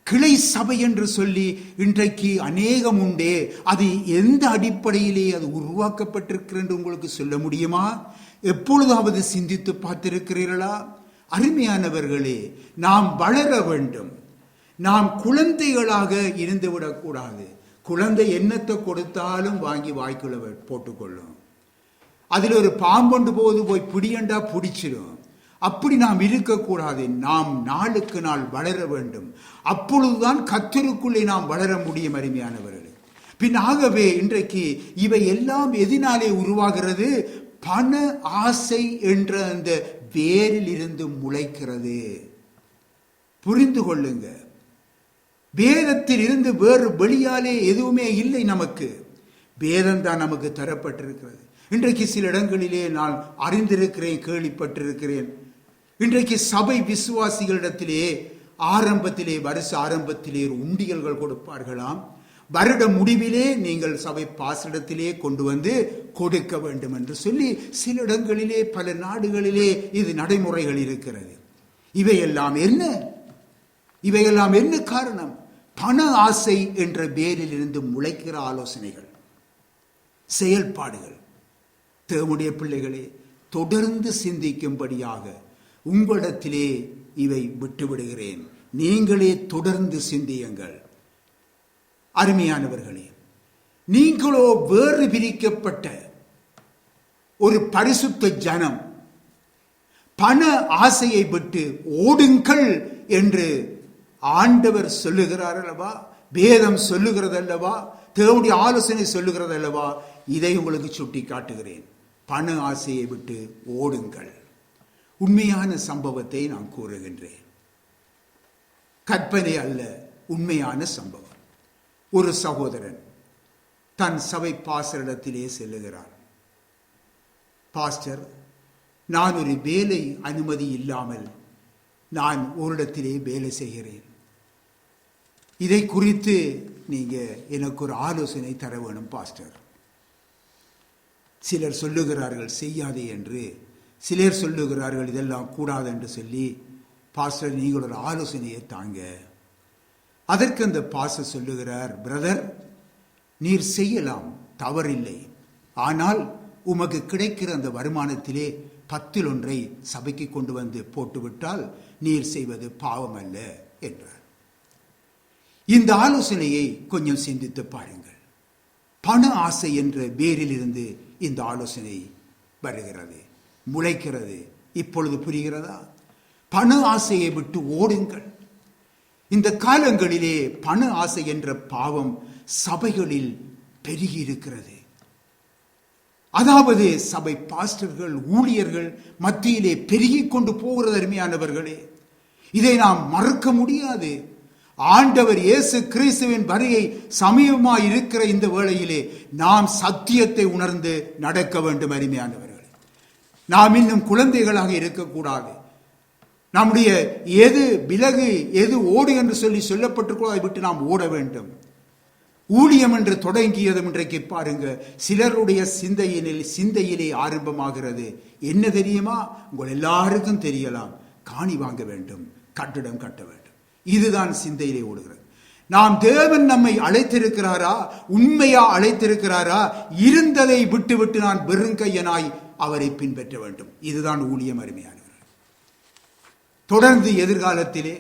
கிளை சபை என்று சொல்லி இன்றைக்கு அநேகம் உண்டே, அது எந்த அடிப்படையிலே அது உருவாக்கப்பட்டிருக்கிறது என்று உங்களுக்கு சொல்ல முடியுமா? எப்பொழுதாவது சிந்தித்து பார்த்திருக்கிறீர்களா? அருமையானவர்களே, நாம் வளர வேண்டும். நாம் குழந்தைகளாக இருந்துவிடக்கூடாது. குழந்தை என்னத்தை கொடுத்தாலும் வாங்கி வாய்க்குள்ள போட்டுக்கொள்ளும். அதில் ஒரு பாம்பொண்டு போய் பிடியண்டா பிடிச்சிடும். அப்படி நாம் இருக்கக்கூடாது. நாம் நாளுக்கு நாள் வளர வேண்டும். அப்பொழுதுதான் கர்த்தருக்குள்ளே நாம் வளர முடியும். அருமையானவர்களே, ஆகவே இன்றைக்கு இவை எல்லாம் எதினாலே உருவாகிறது? பண ஆசை என்ற அந்த வேரில் இருந்து முளைக்கிறது. புரிந்து கொள்ளுங்க. வேதத்தில் இருந்து வேறு வெளியாலே எதுவுமே இல்லை. நமக்கு வேதம் தான் நமக்கு தரப்பட்டிருக்கிறது. இன்றைக்கு சில இடங்களிலே நான் அறிந்திருக்கிறேன், கேள்விப்பட்டிருக்கிறேன். இன்றைக்கு சபை விசுவாசிகளிடத்திலே வருஷ ஆரம்பத்திலே உண்டியல்கள் கொடுப்பார்களாம். வருட முடிவிலே நீங்கள் சபை பாசடத்திலே கொண்டு வந்து கொடுக்க வேண்டும் என்று சொல்லி சில இடங்களிலே, பல நாடுகளிலே இது நடைமுறைகள் இருக்கிறது. இவையெல்லாம் என்ன காரணம்? பண ஆசை என்ற வேரில் இருந்து முளைக்கிற ஆலோசனைகள், செயல்பாடுகள். தேவனுடைய பிள்ளைகளே, தொடர்ந்து சிந்திக்கும்படியாக உங்களிடத்திலே இவை விட்டுவிடுகிறேன். நீங்களே தொடர்ந்து சிந்தியுங்கள். அருமையானவர்களே, நீங்களோ வேறு பிரிக்கப்பட்ட ஒரு பரிசுத்த ஜனம். பண ஆசையை விட்டு ஓடுங்கள் என்று ஆண்டவர் சொல்லுகிறார் அல்லவா? வேதம் சொல்லுகிறது அல்லவா? தேவனுடைய ஆலோசனை சொல்லுகிறது அல்லவா? இதை உங்களுக்கு சுட்டி காட்டுகிறேன். பண ஆசையை விட்டு ஓடுங்கள். உண்மையான சம்பவத்தை நான் கூறுகின்றேன். கற்பனை அல்ல, உண்மையான சம்பவம். ஒரு சகோதரன் தன் சபை பாஸ்டரிடத்திலே செல்லுகிறார். பாஸ்டர், நான் ஒரு வேலை அனுமதி இல்லாமல் நான் ஓரிடத்திலே வேலை செய்கிறேன். இதை குறித்து நீங்க எனக்கு ஒரு ஆலோசனை தர வேணும் பாஸ்டர். சிலர் சொல்லுகிறார்கள் செய்யாதே என்று, சிலர் சொல்லுகிறார்கள் இதெல்லாம் கூடாது என்று சொல்லி. பாஸ்டர், நீங்கள் ஒரு ஆலோசனையை தாங்க. அதற்கு அந்த பாஸ்டர் சொல்லுகிறார், பிரதர், நீர் செய்யலாம், தவறில்லை. ஆனால் உமக்கு கிடைக்கிற அந்த வருமானத்திலே 10 சபைக்கு கொண்டு வந்து போட்டுவிட்டால் நீர் செய்வது பாவம் அல்ல என்றார். இந்த ஆலோசனையை கொஞ்சம் சிந்தித்து பாருங்கள். பண ஆசை என்ற வேரில் இருந்து இந்த ஆலோசனை வருகிறது, முளைக்கிறது. இப்பொழுது புரிகிறதா? பண ஆசையை விட்டு ஓடுங்கள். இந்த காலங்களிலே பண ஆசை என்ற பாவம் சபைகளில் பெருகி இருக்கிறது. அதாவது சபை பாஸ்டர்கள், ஊழியர்கள் மத்தியிலே பெருகி கொண்டு போகிறது. அருமையானவர்களே, இதை நாம் மறக்க முடியாது. ஆண்டவர் இயேசு கிறிஸ்துவின் வருகை சமீபமாய் இருக்கிற இந்த வேளையிலே நாம் சத்தியத்தை உணர்ந்து நடக்க வேண்டும். அருமையானவர்களே, நாம் இன்னும் குழந்தைகளாக இருக்கக்கூடாது. நம்முடைய எது விலகு, எது ஓடு என்று சொல்லி சொல்லப்பட்டிருக்கோ அதை விட்டு நாம் ஓட வேண்டும். ஊழியம் என்று தொடங்கியதும் இன்றைக்கு பாருங்க, சிலருடைய சிந்தையிலே ஆரம்பமாகிறது. என்ன தெரியுமா? உங்கள் எல்லாருக்கும் தெரியலாம், காணி வாங்க வேண்டும், கட்டிடம் கட்ட வேண்டும். இதுதான் சிந்தையிலே ஓடுகிறது. நாம் தேவன் நம்மை அழைத்திருக்கிறாரா, உண்மையா அழைத்திருக்கிறாரா? இருந்ததை விட்டுவிட்டு நான் வெறுங்கையனாய் அவரை பின்பற்ற வேண்டும். இதுதான் ஊழியம். அருமையானவர்கள், தொடர்ந்து எதிர்காலத்திலே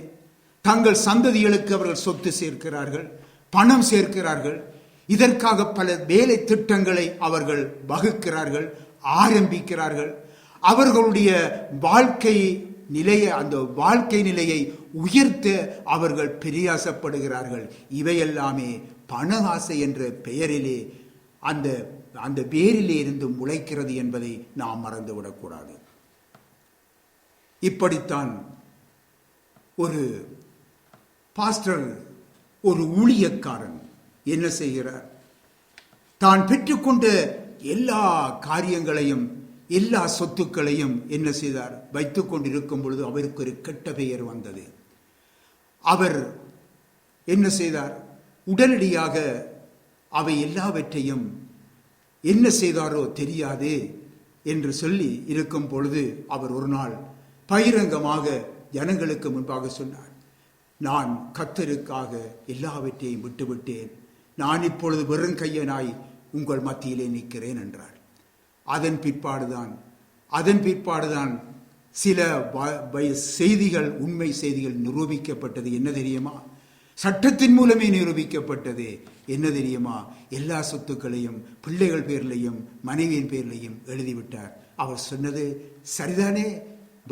தங்கள் சந்ததிகளுக்கு அவர்கள் சொத்து சேர்க்கிறார்கள், பணம் சேர்க்கிறார்கள். இதற்காக பல வேலை திட்டங்களை அவர்கள் வகுக்கிறார்கள், ஆரம்பிக்கிறார்கள். அவர்களுடைய வாழ்க்கை நிலையை, அந்த வாழ்க்கை நிலையை உயர்த்த அவர்கள் பிரயாசப்படுகிறார்கள். இவையெல்லாமே பண ஆசை என்ற பெயரிலே அந்த வேரிலே இருந்து முளைக்கிறது என்பதை நாம் மறந்துவிடக்கூடாது. இப்படித்தான் ஒரு பாஸ்டர், ஒரு ஊழியக்காரன் என்ன செய்கிறார்? தான் பெற்றுக்கொண்ட எல்லா காரியங்களையும், எல்லா சொத்துக்களையும் என்ன செய்தார்? வைத்துக் கொண்டிருக்கும் பொழுது அவருக்கு ஒரு கெட்ட பெயர் வந்தது. அவர் என்ன செய்தார்? உடனடியாக அவை எல்லாவற்றையும் என்ன செய்தாரோ தெரியாது என்று சொல்லி இருக்கும் பொழுது அவர் ஒரு நாள் பகிரங்கமாக ஜனங்களுக்கு முன்பாக சொன்னார், நான் கர்த்தருக்காக எல்லாவற்றையும் விட்டுவிட்டேன், நான் இப்பொழுது வெறும் கையனாய் உங்கள் மத்தியிலே நிற்கிறேன் என்றார். அதன் பிற்பாடுதான் சில செய்திகள், உண்மை செய்திகள் நிரூபிக்கப்பட்டது. என்ன தெரியுமா? சட்டத்தின் மூலமே நிரூபிக்கப்பட்டது. என்ன தெரியுமா? எல்லா சொத்துக்களையும் பிள்ளைகள் பேர்லையும் மனைவியின் பேர்லையும் எழுதிவிட்டார். அவர் சொன்னது சரிதானே,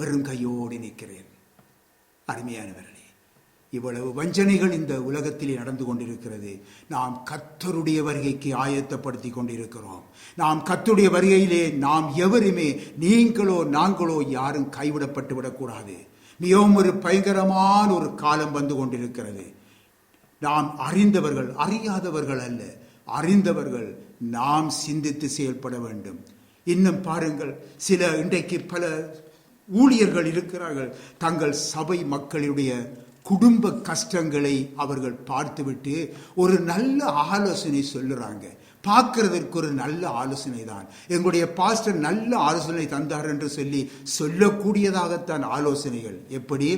வெறும் கையோடு நிற்கிறேன். அருமையானவர்களே, இவ்வளவு வஞ்சனைகள் இந்த உலகத்திலே நடந்து கொண்டிருக்கிறது. நாம் கர்த்தருடைய வருகைக்கு ஆயத்தப்படுத்தி கொண்டிருக்கிறோம். நாம் கர்த்தருடைய வருகையிலே நாம் எவருமே, நீங்களோ நாங்களோ யாரும் கைவிடப்பட்டு விடக்கூடாது. மிகவும் ஒரு பயங்கரமான ஒரு காலம் வந்து கொண்டிருக்கிறது. நாம் அறிந்தவர்கள், அறியாதவர்கள் அல்ல, அறிந்தவர்கள் நாம் சிந்தித்து செயல்பட வேண்டும். இன்னும் பாருங்கள், சில இன்றைக்கு பல ஊழியர்கள் இருக்கிறார்கள், தங்கள் சபை மக்களுடைய குடும்ப கஷ்டங்களை அவர்கள் பார்த்துவிட்டு ஒரு நல்ல ஆலோசனை சொல்லுறாங்க. பார்க்கிறதற்கு ஒரு நல்ல ஆலோசனை தான், எங்களுடைய பாஸ்டர் நல்ல ஆலோசனை தந்தார் என்று சொல்லி சொல்லக்கூடியதாகத்தான் ஆலோசனைகள். எப்படி?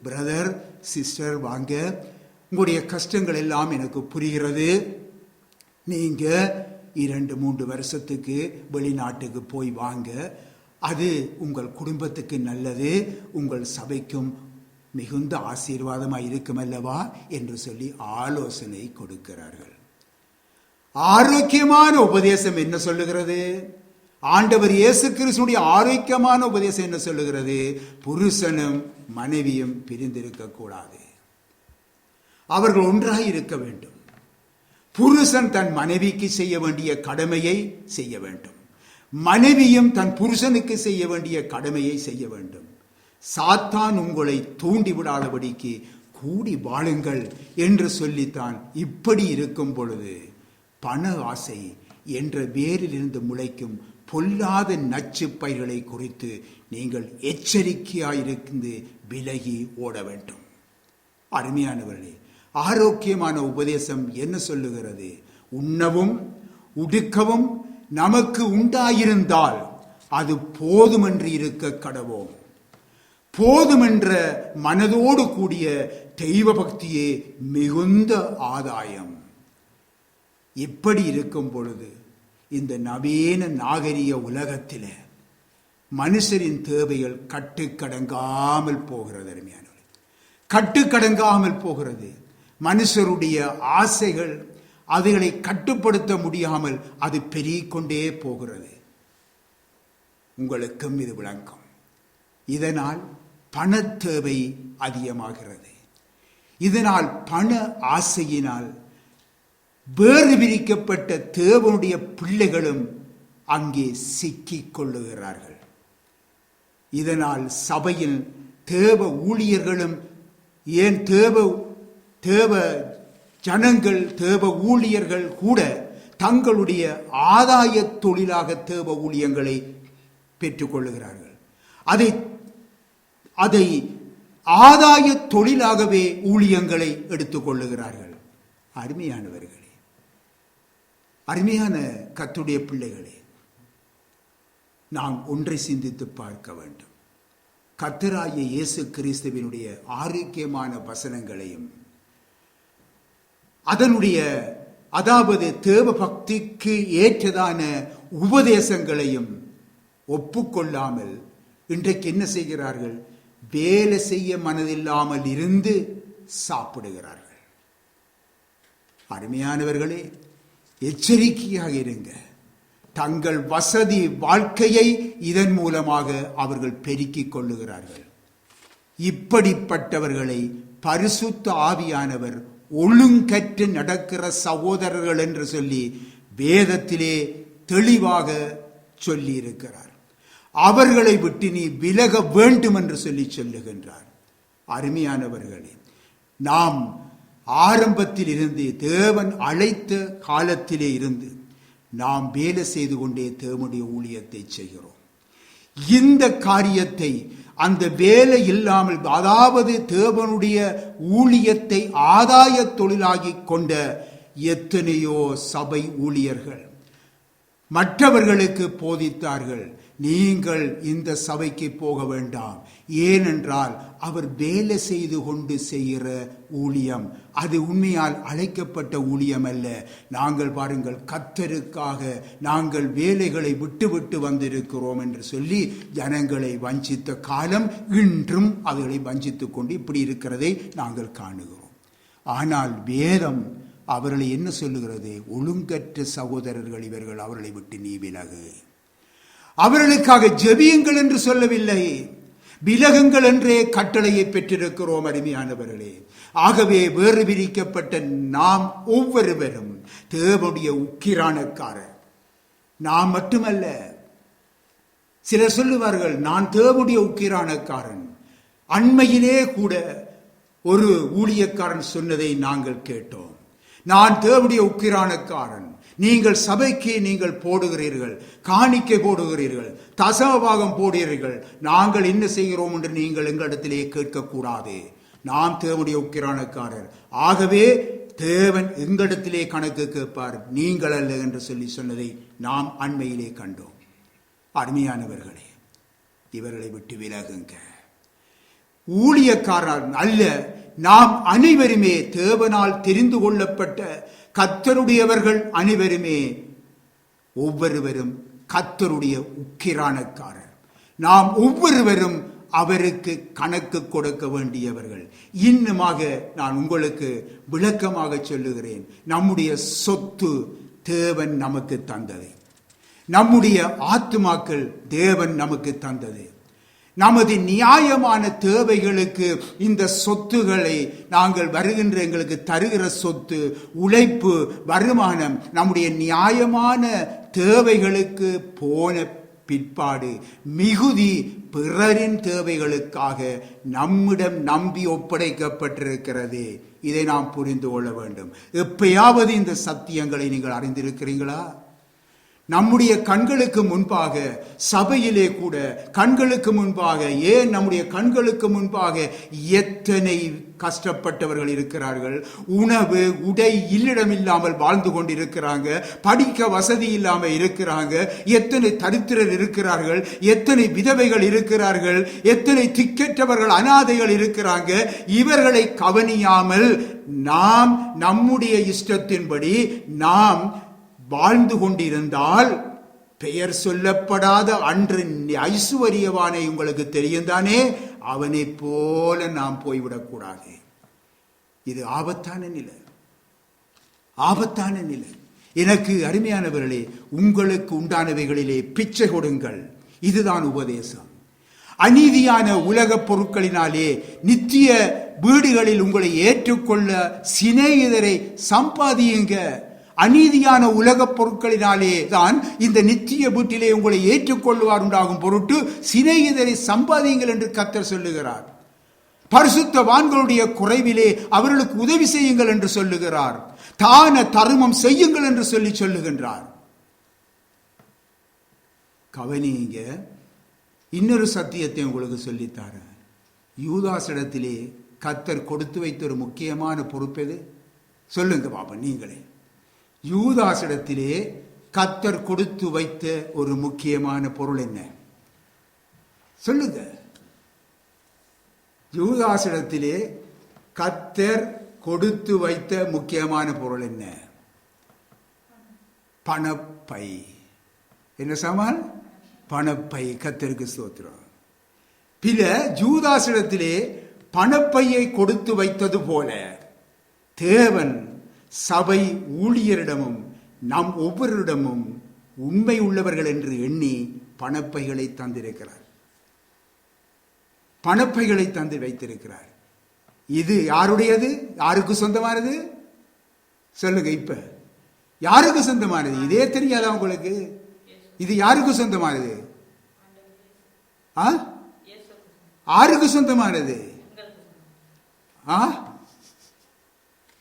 பிரதர், சிஸ்டர், வாங்க, உங்களுடைய கஷ்டங்கள் எல்லாம் எனக்கு புரிகிறது, நீங்க 2-3 வருஷத்துக்கு வெளிநாட்டுக்கு போய் வாங்க, அது உங்கள் குடும்பத்துக்கு நல்லது, உங்கள் சபைக்கும் மிகுந்த ஆசீர்வாதமாக இருக்கும் அல்லவா என்று சொல்லி ஆலோசனை கொடுக்கிறார்கள். ஆரோக்கியமான உபதேசம் என்ன சொல்லுகிறது? ஆண்டவர் இயேசு கிறிஸ்துடைய ஆரோக்கியமான உபதேசம் என்ன சொல்லுகிறது? புருஷனும் மனைவியும் பிரிந்திருக்க கூடாது, அவர்கள் ஒன்றாய் இருக்க வேண்டும். புருஷன் தன் மனைவிக்கு செய்ய வேண்டிய கடமையை செய்ய வேண்டும், மனைவியும் தன் புருஷனுக்கு செய்ய வேண்டிய கடமையை செய்ய வேண்டும். சாத்தான் உங்களை தூண்டி விடாதபடிக்கு கூடி வாழுங்கள் என்று சொல்லித்தான். இப்படி இருக்கும் பொழுது பண ஆசை என்ற வேரிலிருந்து முளைக்கும் பொல்லாத நச்சு பயிர்களை குறித்து நீங்கள் எச்சரிக்கையாயிருந்து விலகி ஓட வேண்டும். அருமையானவர்களே, ஆரோக்கியமான உபதேசம் என்ன சொல்லுகிறது? உண்ணவும் உடுக்கவும் நமக்கு உண்டாயிருந்தால் அது போதுமென்று இருக்க கடவோம். போதுமென்ற மனதோடு கூடிய தெய்வ பக்தியே மிகுந்த ஆதாயம். இப்படி இருக்கும் பொழுது இந்த நவீன நாகரிக உலகத்தில் மனுஷரின் தேவைகள் கட்டுக்கடங்காமல் போகிறது. அருமையானவர்களே, கட்டுக்கடங்காமல் போகிறது. மனுஷருடைய ஆசைகள், அவைகளை கட்டுப்படுத்த முடியாமல் அது பெருகிக்கொண்டே போகிறது. உங்களுக்கும் இது விளக்கம். இதனால் பண தேவை அதிகமாகிறது. இதனால் பண ஆசையினால் வேறு பிரிக்கப்பட்ட தேவனுடைய பிள்ளைகளும் அங்கே சிக்கிக் கொள்ளுகிறார்கள். இதனால் சபையில் தேவ ஊழியர்களும், ஏன் தேவ ஜனங்கள், தேவ ஊழியர்கள் கூட தங்களுடைய ஆதாய தொழிலாக தேவ ஊழியங்களை பெற்றுக்கொள்ளுகிறார்கள். அதை ஆதாய தொழிலாகவே ஊழியங்களை எடுத்துக்கொள்ளுகிறார்கள். அருமையானவர்களே, அருமையான கர்த்தருடைய பிள்ளைகளே, நாம் ஒன்றை சிந்தித்து பார்க்க வேண்டும். கர்த்தராகிய இயேசு கிறிஸ்துவினுடைய ஆரோக்கியமான வசனங்களையும் அதனுடைய அதாவது தேவ பக்திக்கு ஏற்றதான உபதேசங்களையும் ஒப்புக்கொள்ளாமல் இன்றைக்கு என்ன செய்கிறார்கள்? வேலை செய்ய மனதில்லாமல் இருந்து சாப்பிடுகிறார்கள். அருமையானவர்களே, எச்சரிக்கையாக இருங்க. தங்கள் வசதி வாழ்க்கையை இதன் மூலமாக அவர்கள் பெருக்கிக் கொள்ளுகிறார்கள். இப்படிப்பட்டவர்களை பரிசுத்த ஆவியானவர் ஒழுங்கற்று நடக்கிற சகோதரர்கள் என்று சொல்லி வேதத்திலே தெளிவாக சொல்லி இருக்கிறார். அவர்களை விட்டு நீ விலக வேண்டும் என்று சொல்லி சொல்லுகின்றார். அருமையானவர்களே, நாம் ஆரம்பத்தில் இருந்து தேவன் அழைத்த காலத்திலே இருந்து நாம் வேலை செய்து கொண்டே தேவனுடைய ஊழியத்தை செய்கிறோம். இந்த காரியத்தை அந்த வேலை இல்லாமல், அதாவது தேவனுடைய ஊழியத்தை ஆதாய தொழிலாகி கொண்ட எத்தனையோ சபை ஊழியர்கள் மற்றவர்களுக்கு போதித்தார்கள், நீங்கள் இந்த சபைக்கு போக வேண்டாம், ஏனென்றால் அவர் வேலை செய்து கொண்டு செய்கிற ஊழியம் அது உண்மையால் அழைக்கப்பட்ட ஊழியம் அல்ல. நாங்கள் பாருங்கள், கர்த்தருக்காக நாங்கள் வேலைகளை விட்டு வந்திருக்கிறோம் என்று சொல்லி ஜனங்களை வஞ்சித்த காலம் இன்றும் அவர்களை வஞ்சித்துக் கொண்டு இப்படி இருக்கிறதை நாங்கள் காணுகிறோம். ஆனால் வேதம் அவர்களை என்ன சொல்லுகிறது? ஒழுங்கற்ற சகோதரர்கள் இவர்கள், அவர்களை விட்டு நீ விலகு. அவர்களுக்காக ஜெபியுங்கள் என்று சொல்லவில்லை, விலகுங்கள் என்றே கட்டளையை பெற்றிருக்கிறோம். அருமையானவர்களே, ஆகவே வேறு பிரிக்கப்பட்ட நாம் ஒவ்வொருவரும் தேவனுடைய உக்கிரானக்காரர். நாம் மட்டுமல்ல, சிலர் சொல்லுவார்கள் நான் தேவனுடைய உக்கிரானக்காரன். அண்மையிலே கூட ஒரு ஊழியக்காரன் சொன்னதை நாங்கள் கேட்டோம். நான் தேவனுடைய உக்கிரானக்காரன். நீங்கள் சபைக்கு நீங்கள் போடுகிறீர்கள், காணிக்கை போடுகிறீர்கள், தசமபாகம் போடுகிறீர்கள், நாங்கள் என்ன செய்கிறோம் என்று நீங்கள் எங்களிடத்திலே கேட்கக்கூடாது. நாம் தேவனுடைய உக்கிரானக்காரர், ஆகவே தேவன் எங்களிடத்திலே கணக்கு கேட்பார், நீங்கள் அல்ல என்று சொல்லி சொன்னதை நாம் அண்மையிலே கண்டோம். அருமையானவர்களே, இவர்களை விட்டு விலகுங்க. ஊழியக்காரர் அல்ல, நாம் அனைவருமே தேவனால் தெரிந்து கொள்ளப்பட்ட கர்த்தருடையவர்கள். அனைவருமே ஒவ்வொருவரும் கர்த்தருடைய உக்கிரானக்காரர். நாம் ஒவ்வொருவரும் அவருக்கு கணக்கு கொடுக்க வேண்டியவர்கள். இன்னுமாக நான் உங்களுக்கு விளக்கமாக சொல்லுகிறேன். நம்முடைய சொத்து தேவன் நமக்கு தந்தது. நம்முடைய ஆத்துமாக்கள் தேவன் நமக்கு தந்தது. நமது நியாயமான தேவைகளுக்கு இந்த சொத்துக்களை நாங்கள் வருகின்ற எங்களுக்கு தருகிற சொத்து, உழைப்பு, வருமானம் நம்முடைய நியாயமான தேவைகளுக்கு போன பிற்பாடு மிகுதி பிறரின் தேவைகளுக்காக நம்மிடம் நம்பி ஒப்படைக்கப்பட்டிருக்கிறது. இதை நாம் புரிந்து கொள்ள வேண்டும். எப்பயாவது இந்த சத்தியங்களை நீங்கள் அறிந்திருக்கிறீங்களா? நம்முடைய கண்களுக்கு முன்பாக, சபையிலே கூட கண்களுக்கு முன்பாக, ஏன் நம்முடைய கண்களுக்கு முன்பாக எத்தனை கஷ்டப்பட்டவர்கள் இருக்கிறார்கள். உணவு உடை இல்லிடமில்லாமல் வாழ்ந்து கொண்டிருக்கிறாங்க, படிக்க வசதி இல்லாமல் இருக்கிறாங்க, எத்தனை தரித்திரர் இருக்கிறார்கள், எத்தனை விதவைகள் இருக்கிறார்கள், எத்தனை திக்கற்றவர்கள் அனாதைகள் இருக்கிறாங்க. இவர்களை கவனியாமல் நாம் நம்முடைய இஷ்டத்தின்படி நாம் வாழ்ந்து கொண்டிருந்தால், பெயர் சொல்லப்படாத அன்று ஐசுவரியவானை உங்களுக்கு தெரியும் தானே, அவனை போல நாம் போய்விடக்கூடாது. இது ஆபத்தான நிலை, ஆபத்தான நிலை. எனக்கு அருமையானவர்களே, உங்களுக்கு உண்டானவைகளிலே பிச்சை கொடுங்கள், இதுதான் உபதேசம். அநீதியான உலக பொருட்களினாலே நித்திய வீடுகளில் உங்களை ஏற்றுக்கொள்ள சிநேகிதரை சம்பாதியுங்க. அநீதியான உலக பொருட்களினாலே தான் இந்த நித்திய வீட்டிலே உங்களை ஏற்றுக்கொள்வார் உண்டாகும் பொருட்டு சிநேகிதரை சம்பாதியுங்கள் என்று கர்த்தர் சொல்லுகிறார். பரிசுத்தவான்களுடைய குறைவிலே அவர்களுக்கு உதவி செய்யுங்கள் என்று சொல்லுகிறார். தான தர்மம் செய்யுங்கள் என்று சொல்லுகின்றார். கவனிங்க, இன்னொரு சத்தியத்தை உங்களுக்கு சொல்லித்தார. யூதாசிடத்திலே கர்த்தர் கொடுத்து வைத்த ஒரு முக்கியமான பொறுப்பெது? சொல்லுங்க பாப்பா நீங்களே. யூதாசிடத்திலே கர்த்தர் கொடுத்து வைத்த ஒரு முக்கியமான பொருள் என்ன? சொல்லுங்க. யூதாசிடத்திலே கர்த்தர் கொடுத்து வைத்த முக்கியமான பொருள் என்ன? பணப்பை. என்ன சாமான்? பணப்பை. கர்த்தருக்கு ஸ்தோத்திரம். பில யூதாசிடத்திலே பணப்பையை கொடுத்து வைத்தது போல தேவன் சபை ஊழியரிடமும் நம் ஒவ்வொருடமும் உண்மை உள்ளவர்கள் என்று எண்ணி பணப்பைகளை தந்திருக்கிறார். பணப்பைகளை தந்து வைத்திருக்கிறார். இது யாருடையது? யாருக்கு சொந்தமானது? சொல்லுங்க. இப்ப யாருக்கு சொந்தமானது? இதே தெரியாதா உங்களுக்கு? இது யாருக்கு சொந்தமானது? யாருக்கு சொந்தமானது?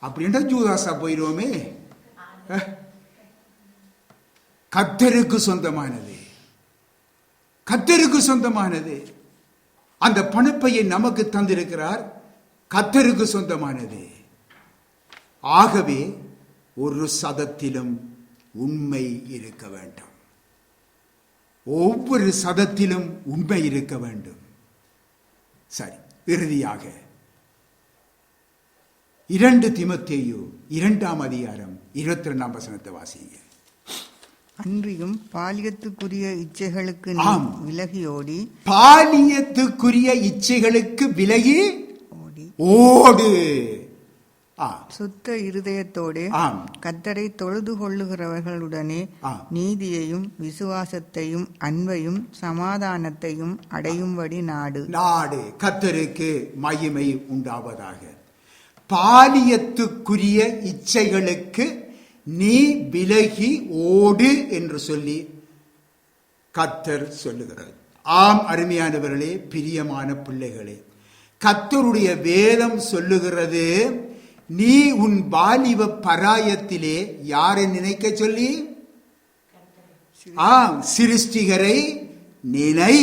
அப்படின்ற ஜூதாசா போயிடுவோமே. கர்த்தருக்கு சொந்தமானது. கர்த்தருக்கு சொந்தமானது. அந்த பணப்பையை நமக்கு தந்திருக்கிறார். கர்த்தருக்கு சொந்தமானது. ஆகவே ஒரு சதத்திலும் உண்மை இருக்க வேண்டும். ஒவ்வொரு சதத்திலும் உண்மை இருக்க வேண்டும். சரி, இறுதியாக 2 தீமோத்தேயு 2ஆம் அதிகாரம் 22ஆம் வசனத்தை வாசிங்க. அன்றியும் பாலியத்துக்குரிய இச்சைகளுக்கு விலகி ஓடி, பாலியத்துக்குரிய இச்சைகளுக்கு விலகி ஓடு. சுத்த இருதயத்தோடு கர்த்தரை தொழுது கொள்ளுகிறவர்களுடனே நீதியையும் விசுவாசத்தையும் அன்பையும் சமாதானத்தையும் அடையும்படி நாடு. கர்த்தருக்கு மகிமை உண்டாவதாக. பாலியத்துக்குரிய இச்சைகளுக்கு நீ விலகி ஓடு என்று சொல்லி கர்த்தர் சொல்லுகிறார். ஆம், அருமையானவர்களே, பிரியமான பிள்ளைகளே, கர்த்தருடைய வேதம் சொல்லுகிறது, நீ உன் வாலிப பராயத்திலே யாரை நினைக்க சொல்லி? சிருஷ்டிகரை நினை.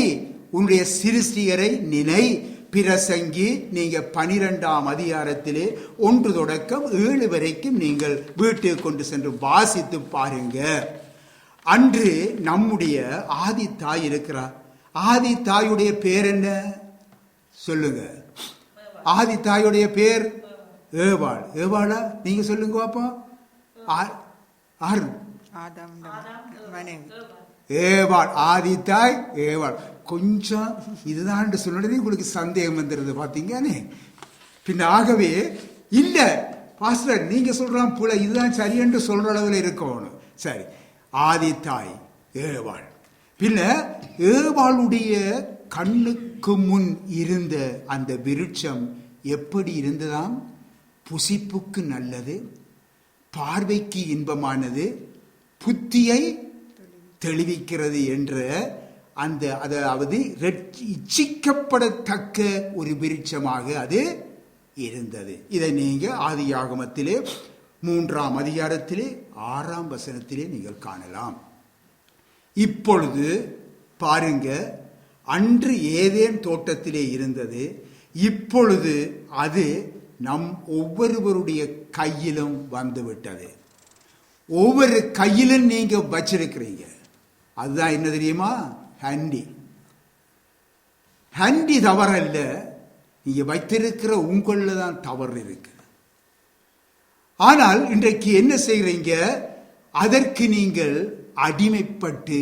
உன்னுடைய சிருஷ்டிகரை நினை. பிரசங்கி நீங்க 12ஆம் அதிகாரத்திலே 1 தொடக்கம் 7 வரைக்கும் நீங்கள் வீட்டுக்கு கொண்டு சென்று வாசித்து பாருங்க. அன்று நம்முடைய ஆதி தாய் இருக்கிறார். ஆதி தாயுடைய பேர் என்ன? சொல்லுங்க. ஆதி தாயுடைய பேர் ஏவாள். ஏவாளா? நீங்க சொல்லுங்க பாப்பா. ஏவாள். ஆதி தாய் ஏவாள். கொஞ்சம் இதுதான் சொல்லுறது உங்களுக்கு சந்தேகம் வந்துருது பாத்தீங்கன்னு. பின்ன ஆகவே இல்ல பாஸ்டர் நீங்க சொல்றான் புல இதுதான் சரி என்று சொல்ற அளவில் இருக்கணும். சரி, ஆதி தாய் ஏவாள். பின்ன ஏவாளுடைய கண்ணுக்கு முன் இருந்த அந்த விருட்சம் எப்படி இருந்ததாம்? புசிப்புக்கு நல்லது, பார்வைக்கு இன்பமானது, புத்தியை தெளிவிக்கிறது என்ற அந்த அதாவது இச்சிக்கப்படத்தக்க ஒரு விருட்சமாக அது இருந்தது. இதை நீங்க ஆதியாகமத்திலே 3ஆம் அதிகாரத்திலே 6ஆம் வசனத்திலே நீங்கள் காணலாம். இப்பொழுது பாருங்க, அன்று ஏதேன் தோட்டத்திலே இருந்தது, இப்பொழுது அது நம் ஒவ்வொருவருடைய கையிலும் வந்துவிட்டது. ஒவ்வொரு கையிலும் நீங்க வச்சிருக்கிறீங்க. அதுதான் என்ன தெரியுமா? ஹண்டி. ஹண்டி தவறல்ல, நீங்க வைத்திருக்கிற உங்கள தான் தவறு இருக்கு. ஆனால் இன்றைக்கு என்ன செய்கிறீங்க? அதற்கு நீங்கள் அடிமைப்பட்டு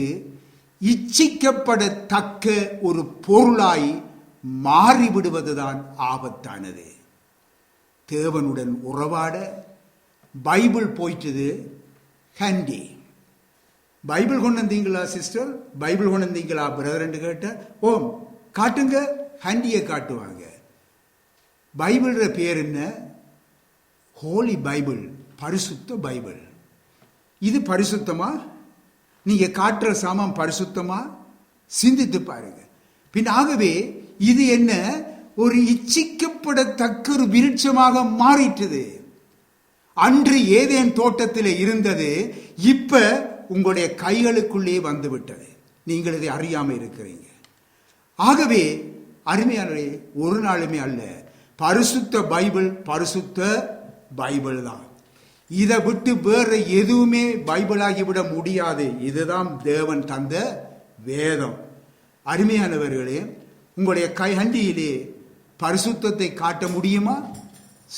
இச்சிக்கப்படத்தக்க ஒரு பொருளாய் மாறிவிடுவதுதான் ஆபத்தானது. தேவனுடன் உறவாட பைபிள் போயிட்டது ஹண்டி. பைபிள் கொண்டு வந்தீங்களா சிஸ்டர்? பைபிள் கொண்டு வந்தீங்களா பிரதர் கேட்ட, ஓம் காட்டுங்க, ஹண்டியை காட்டுவாங்க. பைபிள் பேர் என்ன? ஹோலி பைபிள், பரிசுத்த பைபிள். இது பரிசுத்தமா? நீங்க காட்டுற சாமான் பரிசுத்தமா? சிந்தித்து பாருங்க. பின் ஆகவே இது என்ன? ஒரு இச்சிக்கப்படத்தக்க ஒரு விருட்சமாக மாறிட்டது. அன்று ஏதேன் தோட்டத்தில் இருந்தது, இப்ப உங்களுடைய கைகளுக்குள்ளே வந்து விட்டது. நீங்கள் இதை அறியாம இருக்கிறீங்க. ஆகவே அருமையானவரே, ஒரு நாளுமே அல்ல, பரிசுத்த பைபிள் பரிசுத்த பைபிள் தான். இதை விட்டு வேற எதுவுமே பைபிளாகிவிட முடியாது. இதுதான் தேவன் தந்த வேதம். அருமையானவர்களே, உங்களுடைய கைஹண்டியிலே பரிசுத்தத்தை காட்ட முடியுமா?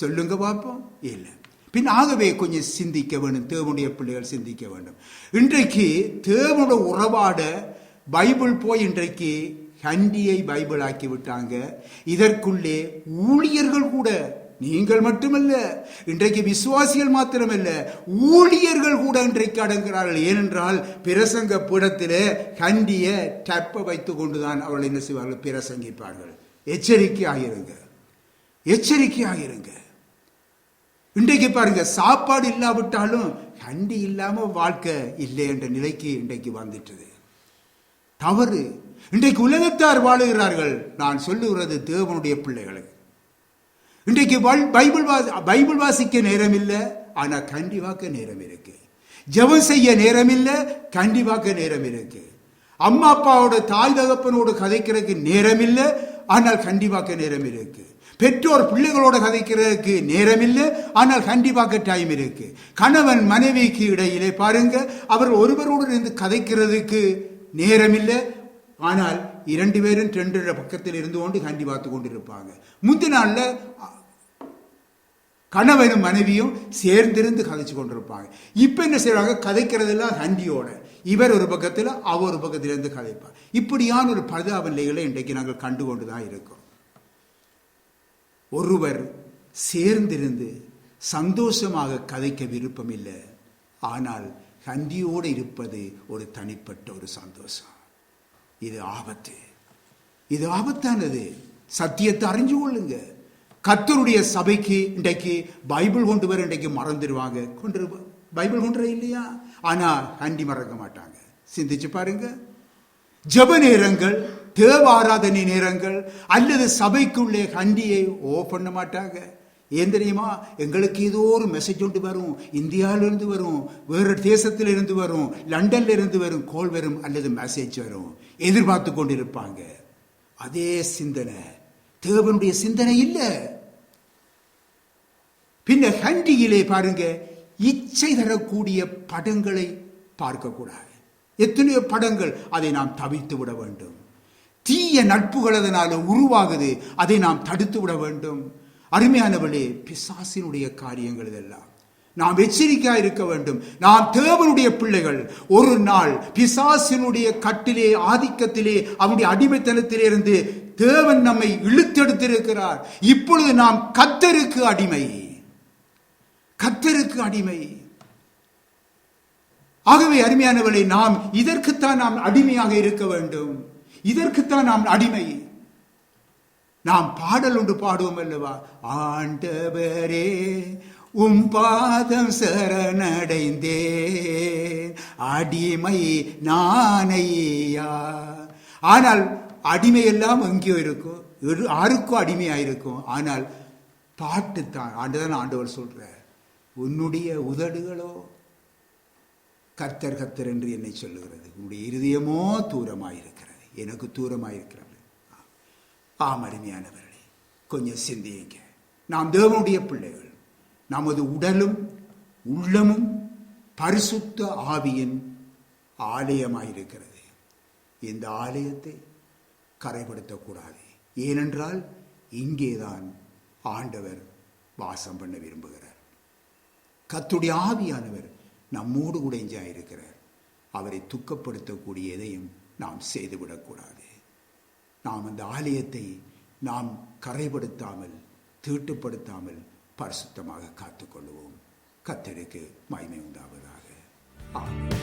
சொல்லுங்க பார்ப்போம். இல்லை. பின் ஆகவே கொஞ்சம் சிந்திக்க வேண்டும். தேவனுடைய பிள்ளைகள் சிந்திக்க வேண்டும். இன்றைக்கு தேவனுடைய உறவாட பைபிள் போய் இன்றைக்கு ஹண்டியை பைபிள் ஆக்கி விட்டாங்க. இதற்குள்ளே ஊழியர்கள் கூட, நீங்கள் மட்டுமல்ல, இன்றைக்கு விசுவாசிகள் மாத்திரமல்ல, ஊழியர்கள் கூட இன்றைக்கு அடங்குகிறார்கள். ஏனென்றால் பிரசங்க பீடத்திலே ஹண்டிய டப்ப வைத்துக் கொண்டுதான் அவர்கள் என்ன செய்வார்கள்? பிரசங்கிப்பார்கள். எச்சரிக்கையாகிருங்க, எச்சரிக்கையாகிருங்க. இன்றைக்கு பாருங்க, சாப்பாடு இல்லாவிட்டாலும் ஹண்டி இல்லாம வாழ்க்கை இல்லை என்ற நிலைக்கு இன்றைக்கு வந்துட்டது. தவறு. இன்றைக்கு உலகத்தார் வாழுகிறார்கள். நான் சொல்லுகிறது தேவனுடைய பிள்ளைகளுக்கு. இன்றைக்கு பைபிள் வாசிக்க நேரம் இல்லை, ஆனா கண்டிப்பாக்க நேரம் இருக்கு. ஜெபம் செய்ய நேரம் இல்லை, கண்டிப்பாக்க நேரம் இருக்கு. அம்மா அப்பாவோட தாய் தகப்பனோடு கதைக்கிறதுக்கு நேரம் இல்லை, ஆனால் கண்டிப்பாக்க நேரம் இருக்கு. பெற்றோர் பிள்ளைகளோட கதைக்கிறதுக்கு நேரம் இல்லை, ஆனால் கண்டிப்பாக டைம் இருக்கு. கணவன் மனைவிக்கு இடையிலே பாருங்க, அவர் ஒருவரோடு இருந்து கதைக்கிறதுக்கு நேரம் இல்லை, ஆனால் 2 பேரும் 2 பக்கத்தில் இருந்து கொண்டு கண்டி பார்த்து கொண்டு இருப்பாங்க. முந்தின நாள்ல கணவனும் மனைவியும் சேர்ந்திருந்து கதைச்சு கொண்டிருப்பாங்க. இப்ப என்ன செய்வாங்க? கதைக்கிறதெல்லாம் ஹண்டியோட, இவர் ஒரு பக்கத்தில் அவர் ஒரு பக்கத்திலிருந்து கதைப்பார். இப்படியான ஒரு பரிதாபநிலைகளை இன்றைக்கு நாங்கள் கண்டுகொண்டுதான் இருக்கோம். ஒருவர் சேர்ந்திருந்து சந்தோஷமாக கதைக்க விருப்பம் இல்லை, ஆனால் ஹண்டியோடு இருப்பது ஒரு தனிப்பட்ட ஒரு சந்தோஷம். இது ஆபத்து, இது ஆபத்தானது. சத்தியத்தை அறிஞ்சு கொள்ளுங்க. கர்த்தருடைய சபைக்கு இன்றைக்கு பைபிள் கொண்டு வர இன்றைக்கு மறந்துடுவாங்க. பைபிள் கொண்டு இல்லையா, ஆனா ஹண்டி மறக்க மாட்டாங்க. சிந்திச்சு பாருங்க. ஜெப நேரங்கள், தேவ ஆராதனை நேரங்கள் அல்லது சபைக்குள்ளே ஹண்டியை பண்ண மாட்டாங்க. ஏன் தெரியுமா? எங்களுக்கு ஏதோ ஒரு மெசேஜ் ஒன்று வரும், இந்தியாவிலிருந்து வரும், வேறு தேசத்திலிருந்து வரும், லண்டன்ல இருந்து வரும், கோல் வரும் அல்லது மெசேஜ் வரும், எதிர்பார்த்து கொண்டிருப்பாங்க. அதே சிந்தனை தேவனுடைய சிந்தனை இல்லை. பின்ன ஹண்டியிலே பாருங்க, இச்சை தரக்கூடிய படங்களை பார்க்க கூடாது. எத்தனையோ படங்கள், அதை நாம் தவிர்த்து விட வேண்டும். தீய நட்புகள் அதனால உருவாகுது, அதை நாம் தடுத்து விட வேண்டும். அருமையானவளே, பிசாசினுடைய காரியங்கள் இதெல்லாம் நாம் எச்சரிக்கையா இருக்க வேண்டும். நாம் தேவனுடைய பிள்ளைகள். ஒரு நாள் பிசாசினுடைய கட்டிலே, ஆதிக்கத்திலே, அவனுடைய அடிமைத்தனத்திலே இருந்து தேவன் நம்மை இழுத்தெடுத்திருக்கிறார். இப்பொழுது நாம் கர்த்தருக்கு அடிமை, கர்த்தருக்கு அடிமை. ஆகவே அருமையானவளே, நாம் இதற்குத்தான் நாம் அடிமையாக இருக்க வேண்டும். இதற்குத்தான் நாம் அடிமை. நாம் பாடல் ஒன்று பாடுவோம் அல்லவா? ஆண்டவரே உம் பாதம் சரணடைந்தே, அடிமை நானையா. ஆனால் அடிமை எல்லாம் எங்கேயோ இருக்கும், யாருக்கும் அடிமையாயிருக்கும். ஆனால் பாட்டுத்தான் ஆண்டவர் சொல்ற, உன்னுடைய உதடுகளோ கர்த்தர் கர்த்தர் என்று என்னை சொல்லுகிறது, உன்னுடைய இருதயமோ தூரமாயிருக்கிறது, எனக்கு தூரமாயிருக்கிறது. ஆம் அருமையானவர்களே, கொஞ்சம் சிந்தியுங்க. நாம் தேவனுடைய பிள்ளைகள். நமது உடலும் உள்ளமும் பரிசுத்த ஆவியின் ஆலயமாயிருக்கிறது. இந்த ஆலயத்தை கரைப்படுத்தக்கூடாது. ஏனென்றால் இங்கேதான் ஆண்டவர் வாசம் பண்ண விரும்புகிறார். கர்த்தருடைய ஆவியானவர் நம்மோடு கூட இருக்கிறார். அவரை துக்கப்படுத்தக்கூடிய எதையும் நாம் செய்துவிடக்கூடாது. நாம் அந்த ஆலயத்தை நாம் கரைப்படுத்தாமல், தீட்டுப்படுத்தாமல் பரிசுத்தமாக காத்துக்கொள்வோம். கர்த்தருக்கு மகிமை உண்டாவதாக. ஆமென்.